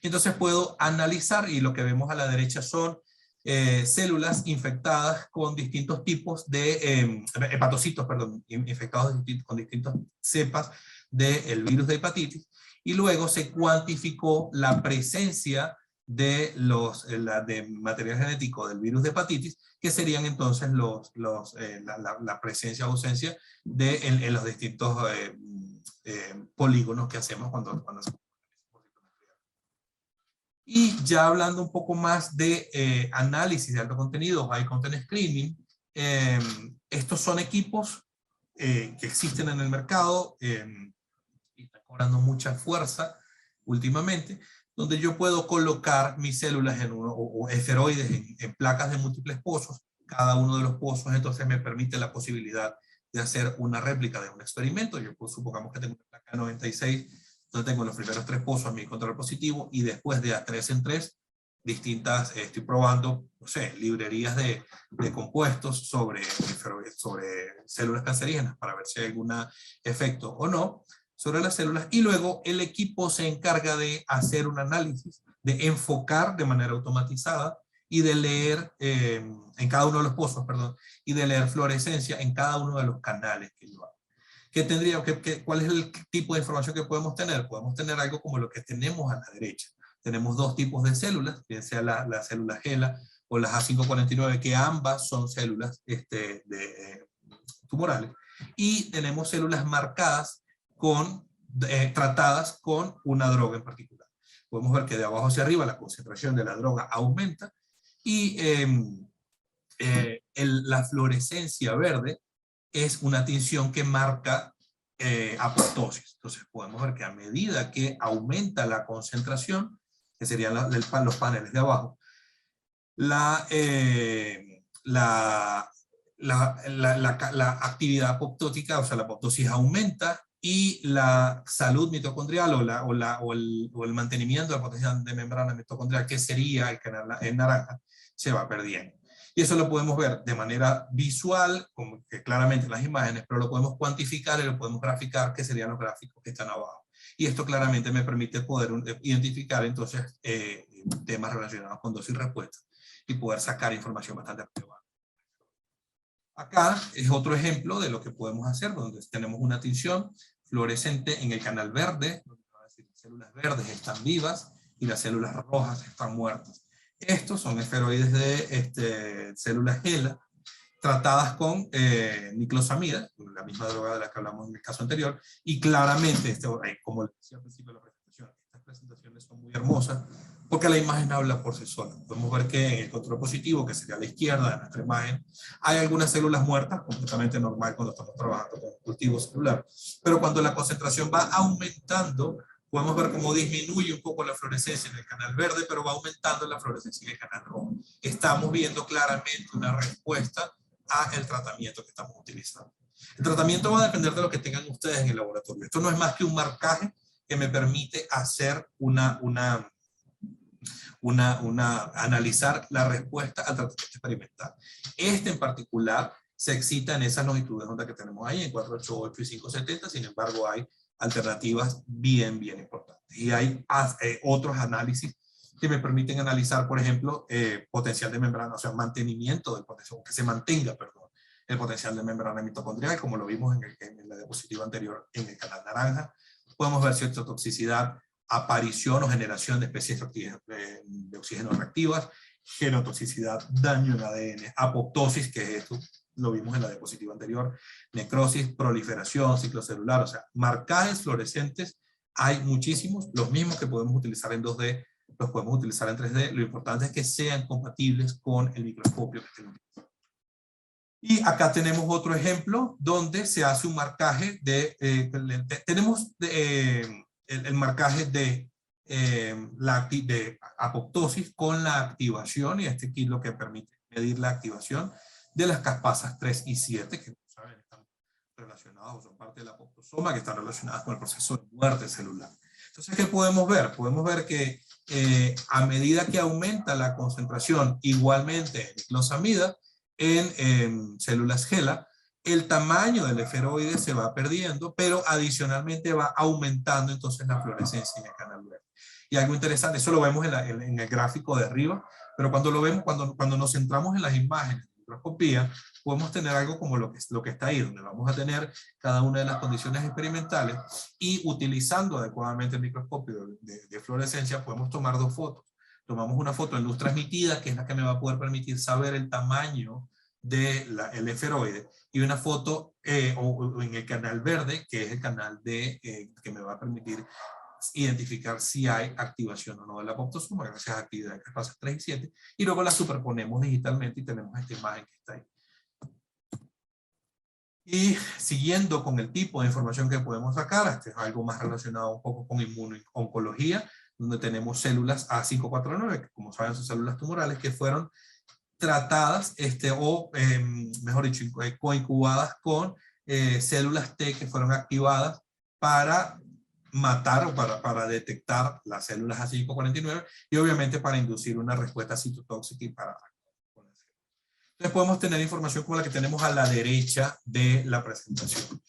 Entonces puedo analizar, y lo que vemos a la derecha son células infectadas con distintos tipos de hepatocitos, perdón, infectados con distintas cepas del virus de hepatitis, y luego se cuantificó la presencia de de material genético del virus de hepatitis, que serían entonces la presencia o ausencia en los distintos polígonos que hacemos cuando hacemos. Y ya hablando un poco más de análisis de alto contenido, high content screening, estos son equipos que existen en el mercado y están cobrando mucha fuerza últimamente, donde yo puedo colocar mis células o esferoides en placas de múltiples pozos. Cada uno de los pozos entonces me permite la posibilidad de hacer una réplica de un experimento. Yo supongamos que tengo una placa 96, entonces tengo los primeros 3 pozos mi control positivo, y después de a 3 en 3, distintas, estoy probando, no sé, librerías de compuestos sobre células cancerígenas para ver si hay algún efecto o no sobre las células, y luego el equipo se encarga de hacer un análisis, de enfocar de manera automatizada y de leer en cada uno de los pozos, perdón, y de leer fluorescencia en cada uno de los canales que yo hago. ¿Cuál es el tipo de información que podemos tener? Podemos tener algo como lo que tenemos a la derecha. Tenemos 2 tipos de células, bien sea la célula HeLa o las A549, que ambas son células tumorales, y tenemos células marcadas tratadas con una droga en particular. Podemos ver que de abajo hacia arriba la concentración de la droga aumenta, y la fluorescencia verde es una tinción que marca apoptosis. Entonces podemos ver que a medida que aumenta la concentración, que serían los paneles de abajo, la actividad apoptótica, o sea, la apoptosis aumenta, y la salud mitocondrial o el mantenimiento de la potencial de membrana mitocondrial, que sería el canal en naranja, se va perdiendo. Y eso lo podemos ver de manera visual, como que claramente en las imágenes, pero lo podemos cuantificar y lo podemos graficar, que serían los gráficos que están abajo. Y esto claramente me permite poder identificar entonces temas relacionados con dosis y respuesta, y poder sacar información bastante relevante. Acá es otro ejemplo de lo que podemos hacer, donde tenemos una tinción fluorescente en el canal verde, donde las células verdes están vivas y las células rojas están muertas. Estos son esferoides de células HeLa tratadas con niclosamida, la misma droga de la que hablamos en el caso anterior, y claramente, como decía al principio de la presentación, estas presentaciones son muy hermosas porque la imagen habla por sí sola. Podemos ver que en el control positivo, que sería a la izquierda de nuestra imagen, hay algunas células muertas, completamente normal cuando estamos trabajando con cultivo celular, pero cuando la concentración va aumentando, podemos ver cómo disminuye un poco la fluorescencia en el canal verde, pero va aumentando la fluorescencia en el canal rojo. Estamos viendo claramente una respuesta al tratamiento que estamos utilizando. El tratamiento va a depender de lo que tengan ustedes en el laboratorio. Esto no es más que un marcaje que me permite hacer analizar la respuesta al tratamiento experimental. Este en particular se excita en esas longitudes de onda que tenemos ahí, en 488 y 570, sin embargo hay alternativas bien importantes. Y hay otros análisis que me permiten analizar, por ejemplo, potencial de membrana, o sea, mantenimiento del potencial, que se mantenga, perdón, el potencial de membrana mitocondrial, como lo vimos en la diapositiva anterior en el canal naranja. Podemos ver cierta toxicidad, aparición o generación de especies de oxígeno reactivas, genotoxicidad, daño en ADN, apoptosis, que es esto, lo vimos en la diapositiva anterior, necrosis, proliferación, ciclo celular, o sea, marcajes fluorescentes, hay muchísimos, los mismos que podemos utilizar en 2D, los podemos utilizar en 3D, lo importante es que sean compatibles con el microscopio que estén utilizando. Y acá tenemos otro ejemplo donde se hace un marcaje tenemos el marcaje de de apoptosis con la activación, y este kit lo que permite medir la activación de las caspasas 3 y 7, que como saben están relacionadas o son parte del apoptosoma, que están relacionadas con el proceso de muerte celular. Entonces, ¿qué podemos ver? Podemos ver que a medida que aumenta la concentración igualmente en niclosamida en células HeLa, el tamaño del esferoide se va perdiendo, pero adicionalmente va aumentando entonces la fluorescencia en el canal verde. Y algo interesante, eso lo vemos en el gráfico de arriba, pero cuando lo vemos, cuando nos centramos en las imágenes de microscopía, podemos tener algo como lo que está ahí, donde vamos a tener cada una de las condiciones experimentales, y utilizando adecuadamente el microscopio de fluorescencia podemos tomar dos fotos. Tomamos una foto en luz transmitida, que es la que me va a poder permitir saber el tamaño del esferoide, y una foto o en el canal verde, que es el canal que me va a permitir identificar si hay activación o no del apoptosoma, gracias a actividad de caspasas 3 y 7, y luego la superponemos digitalmente y tenemos esta imagen que está ahí. Y siguiendo con el tipo de información que podemos sacar, este es algo más relacionado un poco con inmuno-oncología, donde tenemos células A549, que como saben son células tumorales que fueron tratadas mejor dicho, coincubadas con células T que fueron activadas para matar o para detectar las células A549, y obviamente para inducir una respuesta citotóxica y para... Entonces podemos tener información como la que tenemos a la derecha de la presentación.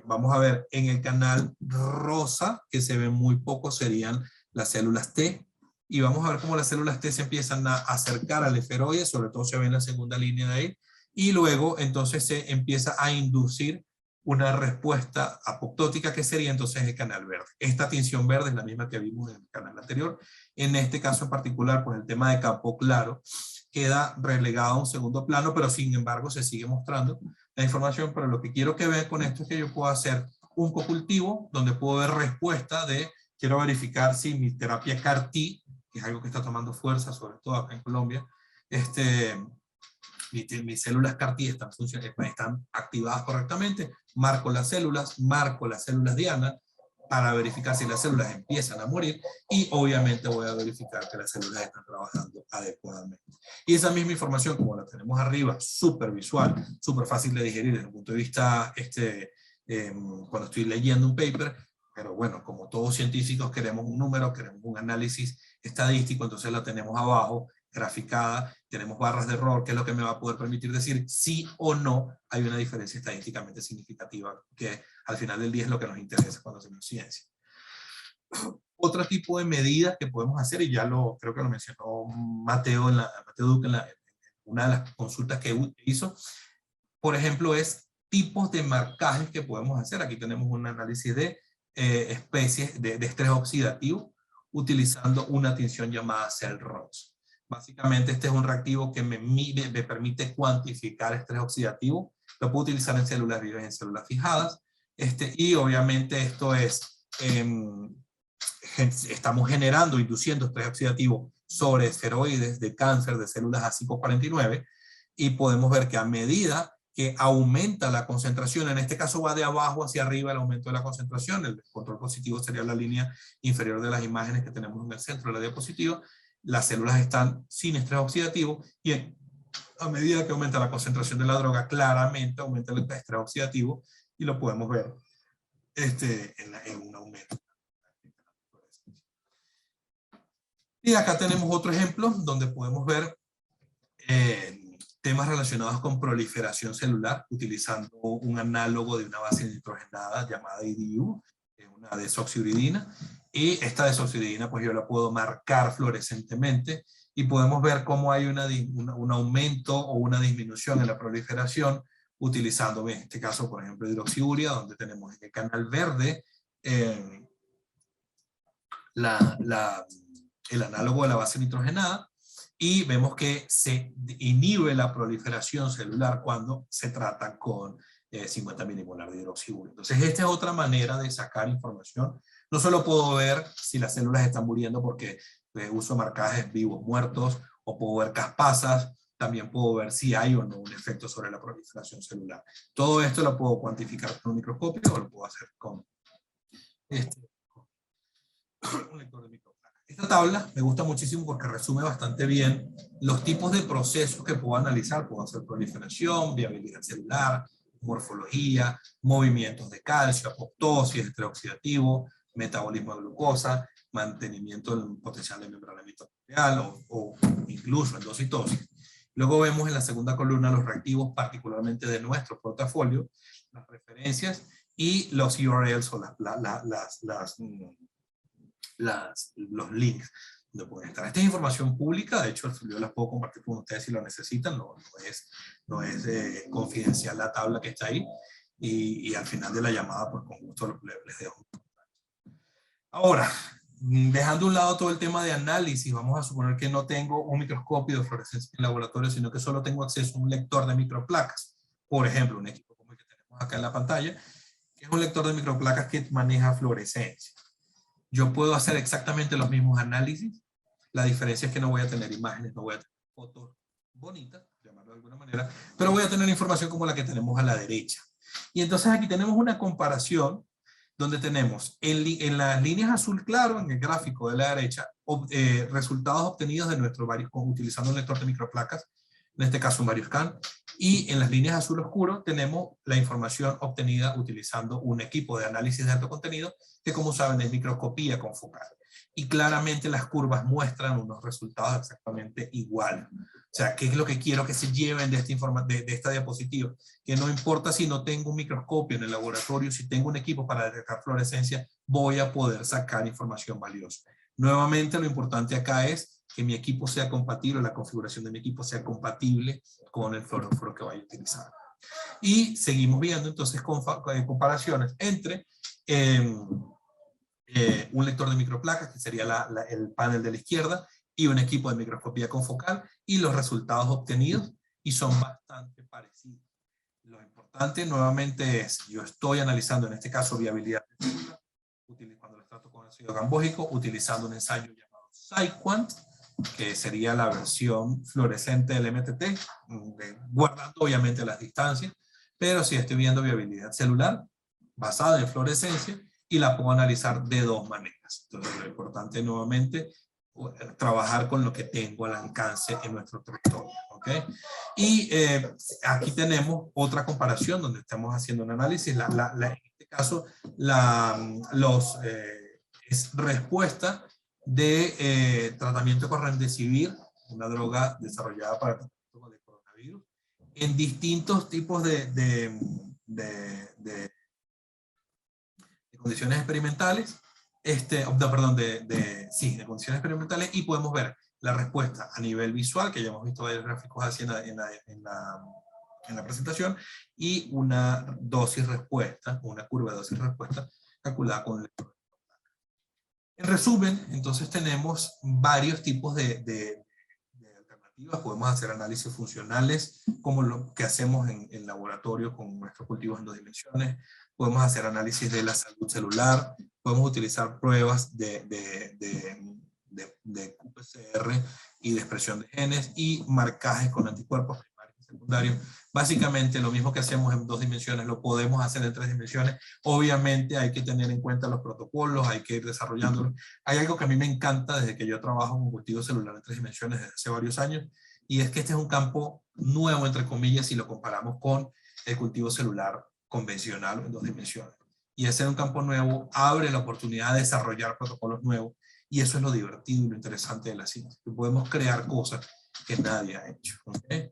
Vamos a ver en el canal rosa, que se ve muy poco, serían las células T, y vamos a ver cómo las células T se empiezan a acercar al esferoide, sobre todo se ve en la segunda línea de ahí, y luego entonces se empieza a inducir una respuesta apoptótica, que sería entonces el canal verde. Esta tinción verde es la misma que vimos en el canal anterior. En este caso en particular, pues el tema de campo claro queda relegado a un segundo plano, pero sin embargo se sigue mostrando la información. Pero lo que quiero que vean con esto es que yo puedo hacer un cocultivo donde puedo ver respuesta quiero verificar si mi terapia CAR-T, que es algo que está tomando fuerza, sobre todo acá en Colombia, mis células CAR-T están activadas correctamente, marco las células diana, para verificar si las células empiezan a morir, y obviamente voy a verificar que las células están trabajando adecuadamente. Y esa misma información, como la tenemos arriba, súper visual, súper fácil de digerir desde el punto de vista, cuando estoy leyendo un paper, pero bueno, como todos científicos queremos un número, queremos un análisis estadístico, entonces la tenemos abajo, graficada, tenemos barras de error, que es lo que me va a poder permitir decir sí o no hay una diferencia estadísticamente significativa, que al final del día es lo que nos interesa cuando hacemos ciencia. Otro tipo de medidas que podemos hacer, y creo que lo mencionó Mateo Duque en una de las consultas que hizo, por ejemplo, es tipos de marcajes que podemos hacer. Aquí tenemos un análisis de especies de estrés oxidativo, utilizando una tinción llamada CellROX. Básicamente este es un reactivo que me permite cuantificar estrés oxidativo. Lo puedo utilizar en células vivas y en células fijadas. Y obviamente esto es, estamos induciendo estrés oxidativo sobre esferoides de cáncer de células A549, y podemos ver que a medida que aumenta la concentración, en este caso va de abajo hacia arriba el aumento de la concentración, el control positivo sería la línea inferior de las imágenes que tenemos en el centro de la diapositiva, las células están sin estrés oxidativo, y a medida que aumenta la concentración de la droga, claramente aumenta el estrés oxidativo, y lo podemos ver en un aumento. Y acá tenemos otro ejemplo donde podemos ver temas relacionados con proliferación celular, utilizando un análogo de una base nitrogenada llamada IDU, una desoxiuridina, y esta desoxiuridina pues yo la puedo marcar fluorescentemente, y podemos ver cómo hay un aumento o una disminución en la proliferación, utilizando en este caso por ejemplo hidroxiuria, donde tenemos en el canal verde el análogo de la base nitrogenada, y vemos que se inhibe la proliferación celular cuando se trata con 50 milimolar de hidroxiuria. Entonces esta es otra manera de sacar información. No solo puedo ver si las células están muriendo porque uso marcajes vivos muertos, o puedo ver caspasas, también puedo ver si hay o no un efecto sobre la proliferación celular. Todo esto lo puedo cuantificar con un microscopio, o lo puedo hacer con un lector de microplacas. Esta tabla me gusta muchísimo porque resume bastante bien los tipos de procesos que puedo analizar. Puedo hacer proliferación, viabilidad celular, morfología, movimientos de calcio, apoptosis, estrés oxidativo, metabolismo de glucosa, mantenimiento del potencial de membrana mitocondrial o incluso endocitosis. Luego vemos en la segunda columna los reactivos, particularmente de nuestro portafolio, las referencias y los URLs o los links donde pueden estar. Esta es información pública, de hecho yo las puedo compartir con ustedes si lo necesitan, no es confidencial la tabla que está ahí, y al final de la llamada pues con gusto les dejo. Ahora, dejando a un lado todo el tema de análisis, vamos a suponer que no tengo un microscopio de fluorescencia en laboratorio, sino que solo tengo acceso a un lector de microplacas. Por ejemplo, un equipo como el que tenemos acá en la pantalla, que es un lector de microplacas que maneja fluorescencia. Yo puedo hacer exactamente los mismos análisis. La diferencia es que no voy a tener imágenes, no voy a tener fotos bonitas, llamarlo de alguna manera, pero voy a tener información como la que tenemos a la derecha. Y entonces aquí tenemos una comparación donde tenemos en las líneas azul claro, en el gráfico de la derecha, resultados obtenidos de utilizando un lector de microplacas, en este caso un VarioScan, y en las líneas azul oscuro tenemos la información obtenida utilizando un equipo de análisis de alto contenido, que como saben es microscopía confocal. Y claramente las curvas muestran unos resultados exactamente iguales. O sea, ¿qué es lo que quiero que se lleven de esta diapositiva? Que no importa si no tengo un microscopio en el laboratorio, si tengo un equipo para detectar fluorescencia, voy a poder sacar información valiosa. Nuevamente, lo importante acá es que mi equipo sea compatible, la configuración de mi equipo sea compatible con el fluoróforo que vaya a utilizar. Y seguimos viendo entonces comparaciones entre un lector de microplacas, que sería el panel de la izquierda, y un equipo de microscopía confocal, y los resultados obtenidos, y son bastante parecidos. Lo importante nuevamente es, yo estoy analizando en este caso viabilidad cuando lo trato con ácido gambógico, utilizando un ensayo llamado SciQuant, que sería la versión fluorescente del MTT, guardando obviamente las distancias, pero si estoy viendo viabilidad celular basada en fluorescencia, y la puedo analizar de dos maneras. Entonces lo importante nuevamente, trabajar con lo que tengo al alcance en nuestro territorio. ¿Okay? Y aquí tenemos otra comparación donde estamos haciendo un análisis. En este caso, es respuesta de tratamiento con remdesivir, una droga desarrollada para el tratamiento de coronavirus, en distintos tipos de condiciones experimentales, de condiciones experimentales, y podemos ver la respuesta a nivel visual, que ya hemos visto varios gráficos así en la presentación, y una dosis-respuesta, una curva de dosis-respuesta calculada con el lector. En resumen, entonces tenemos varios tipos de alternativas. Podemos hacer análisis funcionales, como lo que hacemos en laboratorio con nuestros cultivos en 2 dimensiones. Podemos hacer análisis de la salud celular, podemos utilizar pruebas de qPCR y de expresión de genes, y marcajes con anticuerpos primarios y secundarios. Básicamente lo mismo que hacemos en 2 dimensiones lo podemos hacer en 3 dimensiones. Obviamente hay que tener en cuenta los protocolos, hay que ir desarrollándolos. Hay algo que a mí me encanta desde que yo trabajo con cultivo celular en 3 dimensiones desde hace varios años, y es que este es un campo nuevo, entre comillas, si lo comparamos con el cultivo celular convencional en 2 dimensiones. Y hacer un campo nuevo abre la oportunidad de desarrollar protocolos nuevos, y eso es lo divertido y lo interesante de la ciencia, que podemos crear cosas que nadie ha hecho. ¿Okay?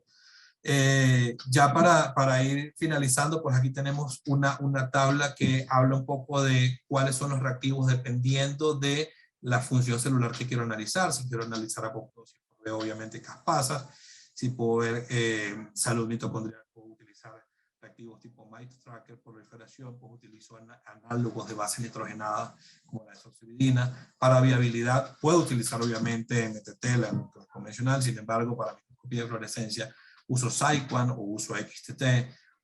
Ya para ir finalizando, pues aquí tenemos una tabla que habla un poco de cuáles son los reactivos dependiendo de la función celular que quiero analizar. Si quiero analizar apoptosis, pues veo obviamente caspasas. Si puedo ver salud mitocondrial, puedo utilizar reactivos tipo MITE-Tracker. Proliferación, pues utilizo análogos de base nitrogenada como la desoxibidina. Para viabilidad, puedo utilizar obviamente MTT, la convencional. Sin embargo, para microscopía de fluorescencia, uso SciQuant o uso XTT,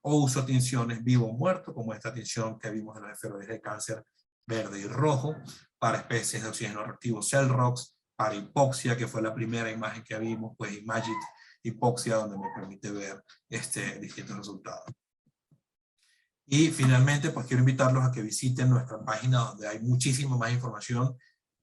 o uso tinciones vivo o muerto, como esta tinción que vimos en los esferoides de cáncer verde y rojo, para especies de oxígeno reactivo CellROX, para hipoxia, que fue la primera imagen que vimos, pues Imagit hipoxia, donde me permite ver distintos resultados. Y finalmente, pues quiero invitarlos a que visiten nuestra página, donde hay muchísima más información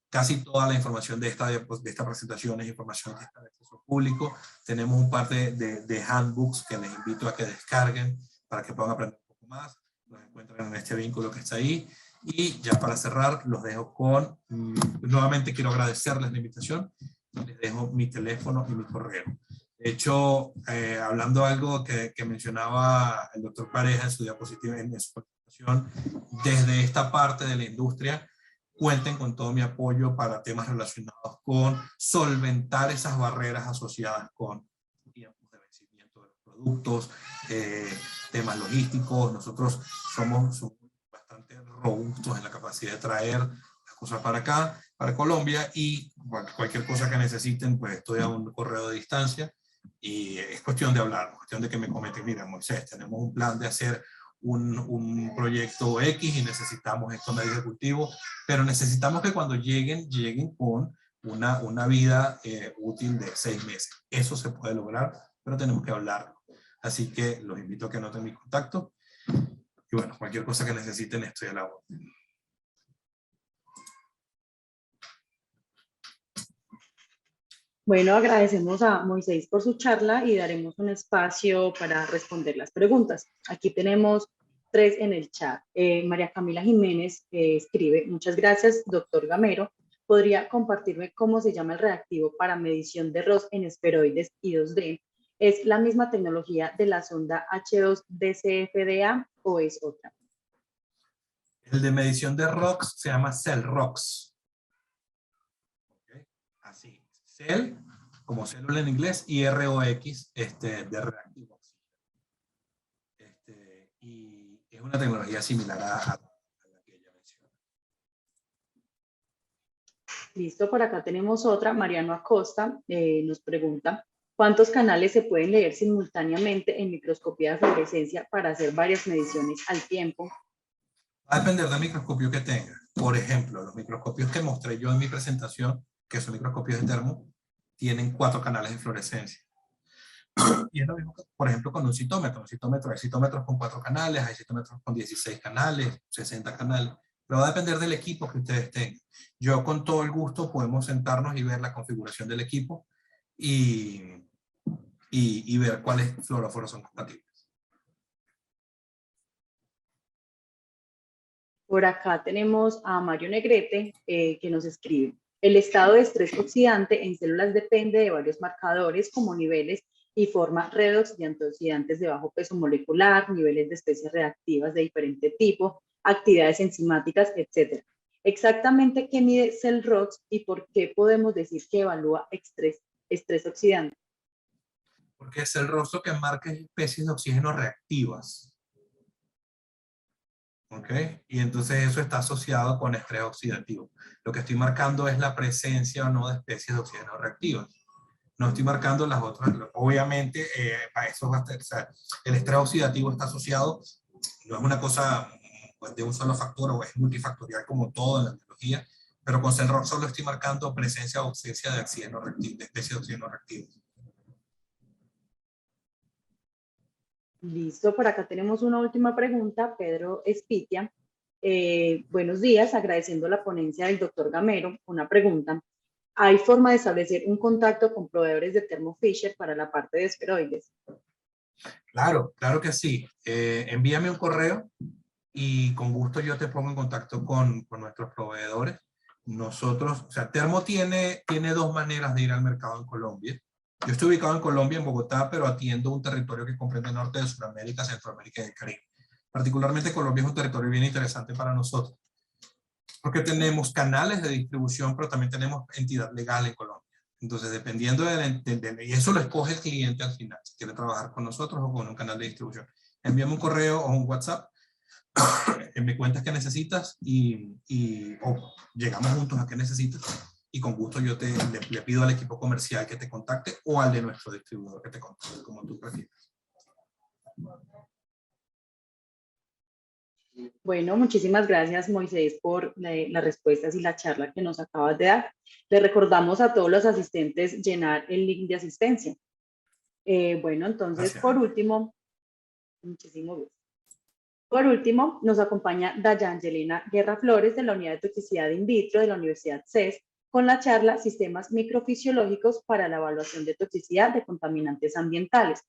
Casi toda la información de esta presentación es información que está de acceso público. Tenemos un par de handbooks que les invito a que descarguen para que puedan aprender un poco más. Los encuentran en este vínculo que está ahí. Y ya para cerrar, los dejo con, nuevamente quiero agradecerles la invitación. Les dejo mi teléfono y mi correo. De hecho, hablando algo que mencionaba el doctor Pareja en su diapositiva, en su presentación, desde esta parte de la industria, cuenten con todo mi apoyo para temas relacionados con solventar esas barreras asociadas con tiempos de vencimiento de los productos, temas logísticos. Nosotros somos bastante robustos en la capacidad de traer las cosas para acá, para Colombia, y cualquier cosa que necesiten, pues estoy a un correo de distancia y es cuestión de hablar, cuestión de que me comenten, mira Moisés, tenemos un plan de hacer un proyecto X y necesitamos esto medio ejecutivo, pero necesitamos que cuando lleguen con una vida útil de 6 meses. Eso se puede lograr, pero tenemos que hablarlo. Así que los invito a que anoten mi contacto. Y bueno, cualquier cosa que necesiten, estoy a la orden. Bueno, agradecemos a Moisés por su charla y daremos un espacio para responder las preguntas. Aquí tenemos 3 en el chat. María Camila Jiménez escribe: muchas gracias, doctor Gamero. ¿Podría compartirme cómo se llama el reactivo para medición de ROS en esferoides y 2D? ¿Es la misma tecnología de la sonda H2DCFDA o es otra? El de medición de ROX se llama CellROX. ¿Okay? Así, Cell, como célula en inglés, y ROX, de reactivo. Y es una tecnología similar a la que ella menciona. Listo, por acá tenemos otra. Mariano Acosta nos pregunta: ¿cuántos canales se pueden leer simultáneamente en microscopía de fluorescencia para hacer varias mediciones al tiempo? Va a depender del microscopio que tenga. Por ejemplo, los microscopios que mostré yo en mi presentación, que son microscopios de termo, tienen 4 canales de fluorescencia. Y es lo mismo, por ejemplo, con un citómetro. Hay citómetros con 4 canales, hay citómetros con 16 canales, 60 canales. Pero va a depender del equipo que ustedes tengan. Yo con todo el gusto podemos sentarnos y ver la configuración del equipo y ver cuáles fluoróforos son compatibles. Por acá tenemos a Mario Negrete que nos escribe: el estado de estrés oxidante en células depende de varios marcadores como niveles y forma redox de antioxidantes de bajo peso molecular, niveles de especies reactivas de diferente tipo, actividades enzimáticas, etc. Exactamente qué mide CellROX y por qué podemos decir que evalúa estrés oxidante. Porque es el rostro que marca especies de oxígeno reactivas. ¿Ok? Y entonces eso está asociado con estrés oxidativo. Lo que estoy marcando es la presencia o no de especies de oxígeno reactivas. No estoy marcando las otras. Obviamente, para eso va a estar, o sea, el estrés oxidativo está asociado, no es una cosa pues, de un solo factor, o es multifactorial como todo en la biología, pero con CellROX solo estoy marcando presencia o ausencia de oxígeno reactivo, de especies de oxígeno reactivos. Listo, por acá tenemos una última pregunta. Pedro Espitia: buenos días, agradeciendo la ponencia del doctor Gamero. Una pregunta: ¿hay forma de establecer un contacto con proveedores de Thermo Fisher para la parte de esferoides? Claro, claro que sí. Envíame un correo y con gusto yo te pongo en contacto con nuestros proveedores. Nosotros, o sea, Thermo tiene 2 maneras de ir al mercado en Colombia. Yo estoy ubicado en Colombia, en Bogotá, pero atiendo un territorio que comprende norte de Sudamérica, Centroamérica y el Caribe. Particularmente Colombia es un territorio bien interesante para nosotros, porque tenemos canales de distribución, pero también tenemos entidad legal en Colombia. Entonces, dependiendo y eso lo escoge el cliente al final, si quiere trabajar con nosotros o con un canal de distribución. Envíame un correo o un WhatsApp, me cuentas qué necesitas o llegamos juntos a qué necesitas, y con gusto yo le pido al equipo comercial que te contacte o al de nuestro distribuidor que te contacte, como tú prefieras. Bueno, muchísimas gracias, Moisés, por las respuestas y la charla que nos acabas de dar. Le recordamos a todos los asistentes llenar el link de asistencia. Bueno, entonces, Gracias. por último, muchísimo gusto. Por último, nos acompaña Dayangelina Guerra Flores de la Unidad de Toxicidad in vitro de la Universidad CES con la charla Sistemas microfisiológicos para la evaluación de toxicidad de contaminantes ambientales.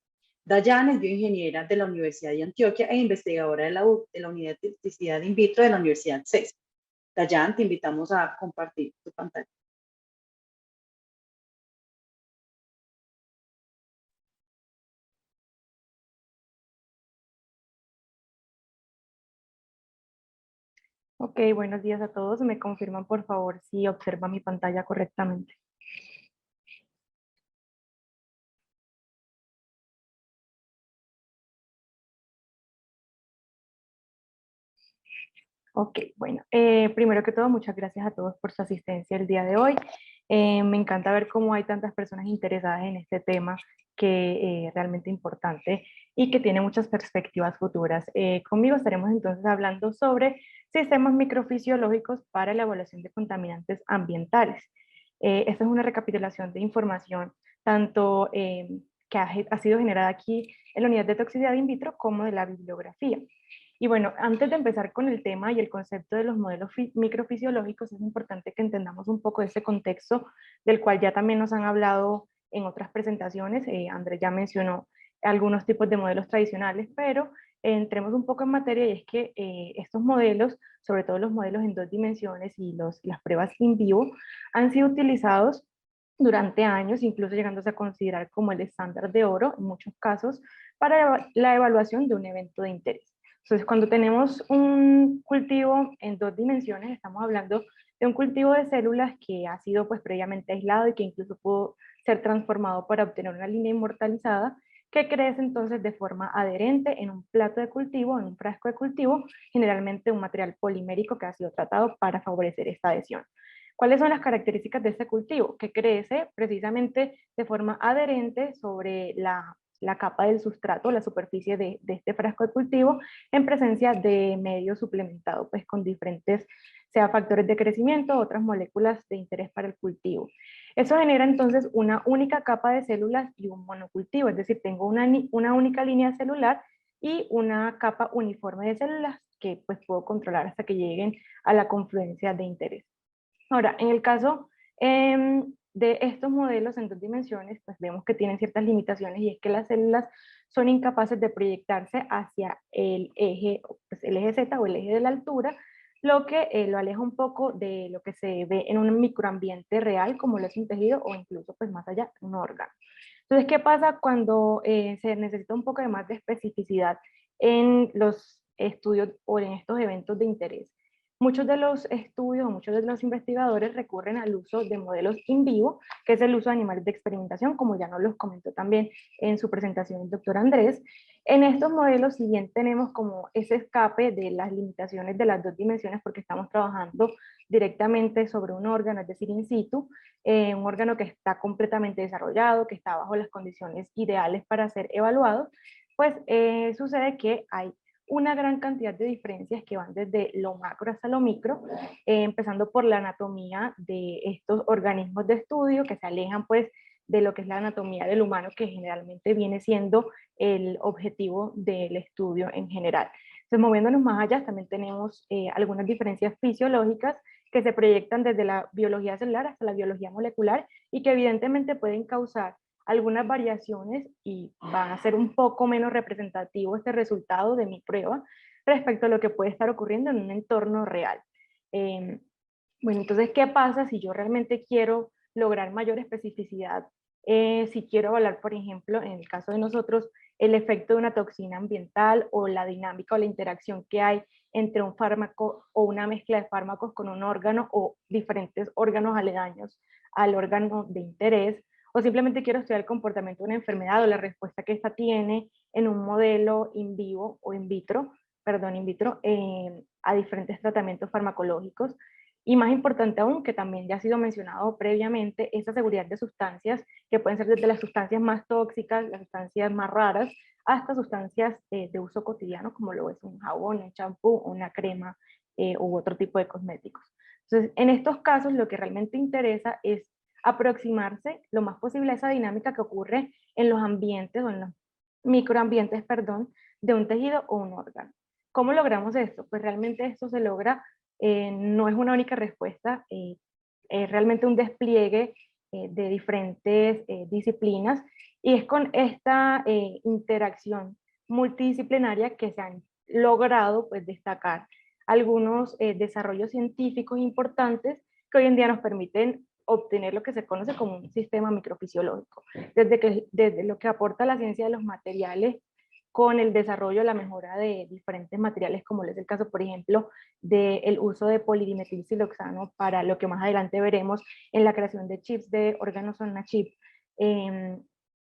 Dayan es bioingeniera de la Universidad de Antioquia e investigadora de la Unidad de Toxicidad in vitro de la Universidad CES. Dayan, te invitamos a compartir tu pantalla. Ok, buenos días a todos. ¿Me confirman, por favor, si observan mi pantalla correctamente? Ok, bueno, primero que todo, muchas gracias a todos por su asistencia el día de hoy. Me encanta ver cómo hay tantas personas interesadas en este tema que es realmente importante y que tiene muchas perspectivas futuras. Conmigo estaremos entonces hablando sobre sistemas microfisiológicos para la evaluación de contaminantes ambientales. Esta es una recapitulación de información tanto que ha sido generada aquí en la unidad de toxicidad in vitro como de la bibliografía. Y bueno, antes de empezar con el tema y el concepto de los modelos microfisiológicos, es importante que entendamos un poco de ese contexto del cual ya también nos han hablado en otras presentaciones. Andrés ya mencionó algunos tipos de modelos tradicionales, pero entremos un poco en materia y es que estos modelos, sobre todo los modelos en 2 dimensiones y las pruebas in vivo, han sido utilizados durante años, incluso llegándose a considerar como el estándar de oro en muchos casos para la evaluación de un evento de interés. Entonces, cuando tenemos un cultivo en 2 dimensiones, estamos hablando de un cultivo de células que ha sido pues previamente aislado y que incluso pudo ser transformado para obtener una línea inmortalizada que crece entonces de forma adherente en un plato de cultivo, en un frasco de cultivo, generalmente un material polimérico que ha sido tratado para favorecer esta adhesión. ¿Cuáles son las características de este cultivo? Que crece precisamente de forma adherente sobre la capa del sustrato, la superficie de este frasco de cultivo, en presencia de medio suplementado, pues con diferentes, sea factores de crecimiento, otras moléculas de interés para el cultivo. Eso genera entonces una única capa de células y un monocultivo, es decir, tengo una única línea celular y una capa uniforme de células que pues puedo controlar hasta que lleguen a la confluencia de interés. Ahora, en el caso de estos modelos en 2 dimensiones, pues vemos que tienen ciertas limitaciones y es que las células son incapaces de proyectarse hacia pues el eje Z o el eje de la altura, lo que lo aleja un poco de lo que se ve en un microambiente real, como lo es un tejido o incluso pues más allá, un órgano. Entonces, ¿qué pasa cuando se necesita un poco de más de especificidad en los estudios o en estos eventos de interés? Muchos de los estudios o muchos de los investigadores recurren al uso de modelos in vivo, que es el uso de animales de experimentación, como ya nos los comentó también en su presentación el doctor Andrés. En estos modelos, si bien tenemos como ese escape de las limitaciones de las 2 dimensiones, porque estamos trabajando directamente sobre un órgano, es decir, in situ, un órgano que está completamente desarrollado, que está bajo las condiciones ideales para ser evaluado, pues sucede que hay una gran cantidad de diferencias que van desde lo macro hasta lo micro, empezando por la anatomía de estos organismos de estudio que se alejan pues de lo que es la anatomía del humano, que generalmente viene siendo el objetivo del estudio en general. Entonces, moviéndonos más allá, también tenemos algunas diferencias fisiológicas que se proyectan desde la biología celular hasta la biología molecular y que evidentemente pueden causar algunas variaciones y van a ser un poco menos representativo este resultado de mi prueba respecto a lo que puede estar ocurriendo en un entorno real. Bueno, entonces, ¿qué pasa si yo realmente quiero lograr mayor especificidad? Si quiero evaluar, por ejemplo, en el caso de nosotros, el efecto de una toxina ambiental o la dinámica o la interacción que hay entre un fármaco o una mezcla de fármacos con un órgano o diferentes órganos aledaños al órgano de interés, o simplemente quiero estudiar el comportamiento de una enfermedad o la respuesta que ésta tiene en un modelo in vivo o in vitro, perdón, in vitro, a diferentes tratamientos farmacológicos. Y más importante aún, que también ya ha sido mencionado previamente, esa seguridad de sustancias, que pueden ser desde las sustancias más tóxicas, las sustancias más raras, hasta sustancias de uso cotidiano, como lo es un jabón, un champú, una crema u otro tipo de cosméticos. Entonces, en estos casos, lo que realmente interesa es aproximarse lo más posible a esa dinámica que ocurre en los ambientes o en los microambientes, perdón, de un tejido o un órgano. ¿Cómo logramos esto? Pues realmente esto se logra, no es una única respuesta, es realmente un despliegue de diferentes disciplinas, y es con esta interacción multidisciplinaria que se han logrado pues destacar algunos desarrollos científicos importantes que hoy en día nos permiten obtener lo que se conoce como un sistema microfisiológico. Desde lo que aporta la ciencia de los materiales con el desarrollo, la mejora de diferentes materiales, como es el caso, por ejemplo, del uso de polidimetilsiloxano para lo que más adelante veremos en la creación de chips de órganos on a chip,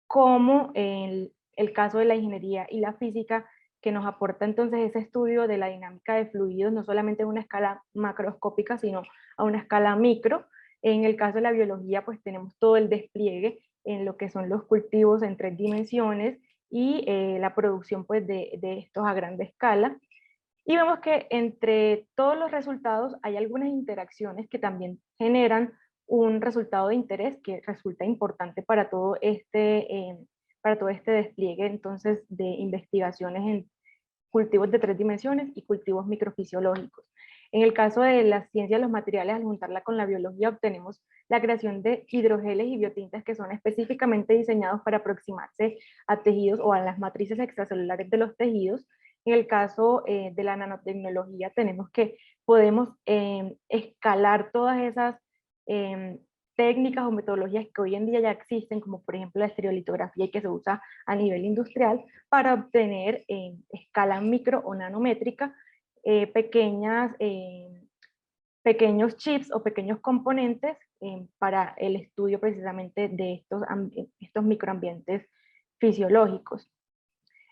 como el caso de la ingeniería y la física, que nos aporta entonces ese estudio de la dinámica de fluidos, no solamente a una escala macroscópica, sino a una escala micro. En el caso de la biología, pues tenemos todo el despliegue en lo que son los cultivos en 3 dimensiones y la producción pues de estos a gran escala. Y vemos que entre todos los resultados hay algunas interacciones que también generan un resultado de interés que resulta importante para todo este despliegue entonces de investigaciones en cultivos de 3 dimensiones y cultivos microfisiológicos. En el caso de la ciencia de los materiales, al juntarla con la biología, obtenemos la creación de hidrogeles y biotintas que son específicamente diseñados para aproximarse a tejidos o a las matrices extracelulares de los tejidos. En el caso de la nanotecnología, tenemos que podemos escalar todas esas técnicas o metodologías que hoy en día ya existen, como por ejemplo la estereolitografía y que se usa a nivel industrial, para obtener en escala micro o nanométrica pequeños chips o pequeños componentes para el estudio precisamente de estos microambientes fisiológicos.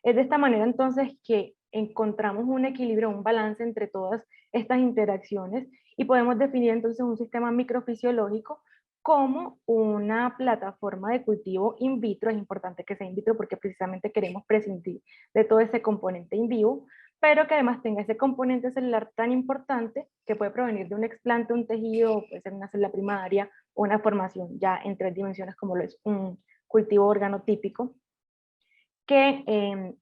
Es de esta manera entonces que encontramos un equilibrio, un balance entre todas estas interacciones y podemos definir entonces un sistema microfisiológico como una plataforma de cultivo in vitro. Es importante que sea in vitro porque precisamente queremos prescindir de todo ese componente in vivo, pero que además tenga ese componente celular tan importante que puede provenir de un explante, un tejido, puede ser una célula primaria o una formación ya en 3 dimensiones como lo es un cultivo organotípico, que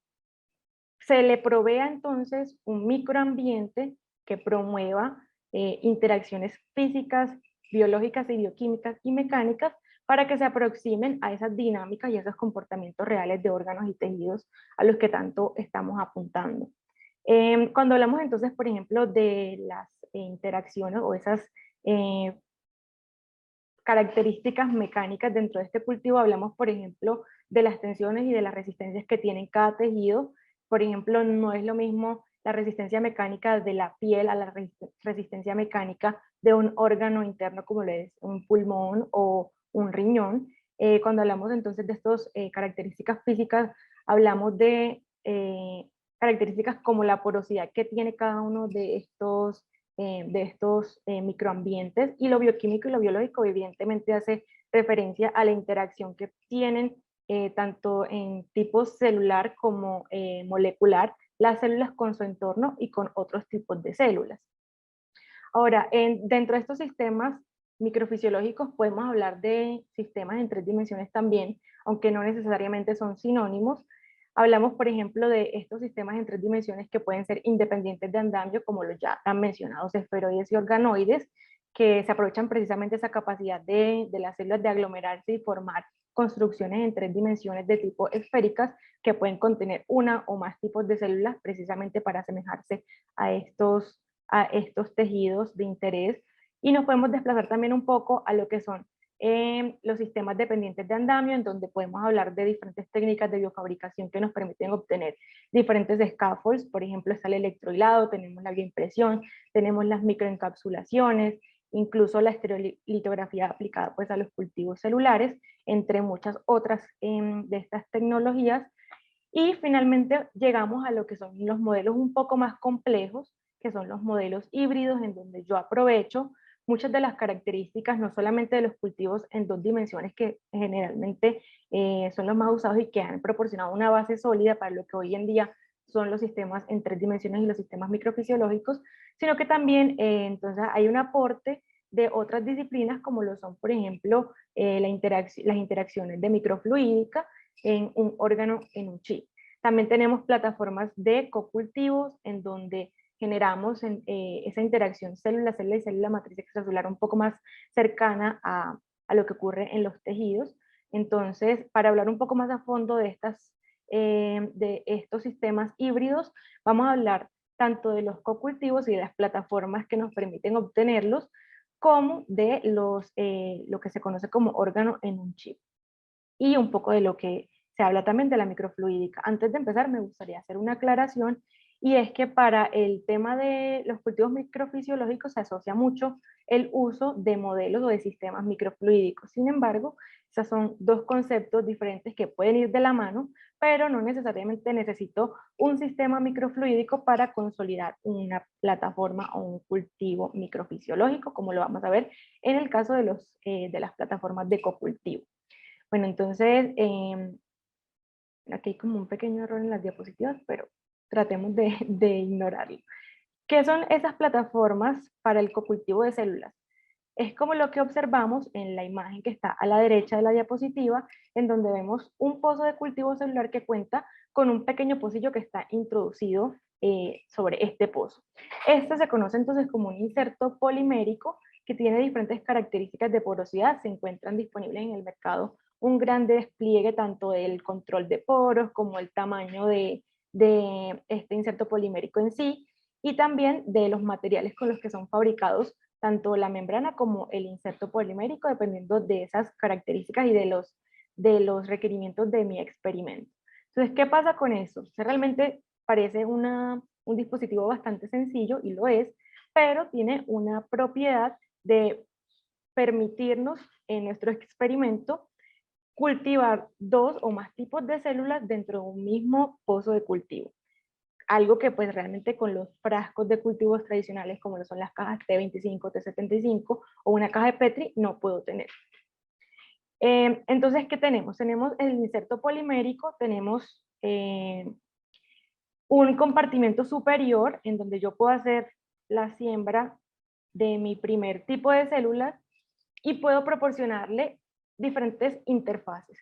se le provea entonces un microambiente que promueva interacciones físicas, biológicas y bioquímicas y mecánicas para que se aproximen a esas dinámicas y a esos comportamientos reales de órganos y tejidos a los que tanto estamos apuntando. Cuando hablamos entonces, por ejemplo, de las interacciones o esas características mecánicas dentro de este cultivo, hablamos, por ejemplo, de las tensiones y de las resistencias que tiene cada tejido. Por ejemplo, no es lo mismo la resistencia mecánica de la piel a la resistencia mecánica de un órgano interno como lo es un pulmón o un riñón. Cuando hablamos entonces de estas características físicas, hablamos de características como la porosidad que tiene cada uno de estos microambientes, y lo bioquímico y lo biológico evidentemente hace referencia a la interacción que tienen tanto en tipo celular como molecular las células con su entorno y con otros tipos de células. Ahora, dentro de estos sistemas microfisiológicos podemos hablar de sistemas en 3 dimensiones también, aunque no necesariamente son sinónimos. Hablamos, por ejemplo, de estos sistemas en 3 dimensiones que pueden ser independientes de andamio, como los ya han mencionado, esferoides y organoides, que se aprovechan precisamente esa capacidad de las células de aglomerarse y formar construcciones en 3 dimensiones de tipo esféricas que pueden contener una o más tipos de células precisamente para asemejarse a estos tejidos de interés. Y nos podemos desplazar también un poco a lo que son los sistemas dependientes de andamio, en donde podemos hablar de diferentes técnicas de biofabricación que nos permiten obtener diferentes scaffolds. Por ejemplo, está el electrohilado, tenemos la bioimpresión, tenemos las microencapsulaciones, incluso la estereolitografía aplicada pues a los cultivos celulares, entre muchas otras de estas tecnologías. Y finalmente llegamos a lo que son los modelos un poco más complejos, que son los modelos híbridos, en donde yo aprovecho muchas de las características, no solamente de los cultivos en 2 dimensiones, que generalmente son los más usados y que han proporcionado una base sólida para lo que hoy en día son los sistemas en 3 dimensiones y los sistemas microfisiológicos, sino que también entonces hay un aporte de otras disciplinas como lo son, por ejemplo, las interacciones de microfluídica en un órgano, en un chip. También tenemos plataformas de cocultivos en donde generamos esa interacción célula-célula y célula matriz extracelular un poco más cercana a lo que ocurre en los tejidos. Entonces, para hablar un poco más a fondo de estos sistemas híbridos, vamos a hablar tanto de los cocultivos y de las plataformas que nos permiten obtenerlos, como de lo que se conoce como órgano en un chip. Y un poco de lo que se habla también de la microfluídica. Antes de empezar, me gustaría hacer una aclaración, y es que para el tema de los cultivos microfisiológicos se asocia mucho el uso de modelos o de sistemas microfluídicos. Sin embargo, esos son dos conceptos diferentes que pueden ir de la mano, pero no necesariamente necesito un sistema microfluídico para consolidar una plataforma o un cultivo microfisiológico, como lo vamos a ver en el caso de las plataformas de cocultivo. Bueno, entonces, aquí hay como un pequeño error en las diapositivas, pero tratemos de ignorarlo. ¿Qué son esas plataformas para el cocultivo de células? Es como lo que observamos en la imagen que está a la derecha de la diapositiva, en donde vemos un pozo de cultivo celular que cuenta con un pequeño pocillo que está introducido sobre este pozo. Este se conoce entonces como un inserto polimérico que tiene diferentes características de porosidad. Se encuentran disponibles en el mercado un gran despliegue tanto del control de poros como el tamaño de este inserto polimérico en sí, y también de los materiales con los que son fabricados tanto la membrana como el inserto polimérico, dependiendo de esas características y de los requerimientos de mi experimento. Entonces, ¿qué pasa con eso? O sea, realmente parece un dispositivo bastante sencillo, y lo es, pero tiene una propiedad de permitirnos en nuestro experimento cultivar dos o más tipos de células dentro de un mismo pozo de cultivo. Algo que pues realmente con los frascos de cultivos tradicionales, como lo son las cajas T25, T75 o una caja de Petri, no puedo tener. Entonces, ¿qué tenemos? Tenemos el inserto polimérico, tenemos un compartimento superior en donde yo puedo hacer la siembra de mi primer tipo de células y puedo proporcionarle diferentes interfaces.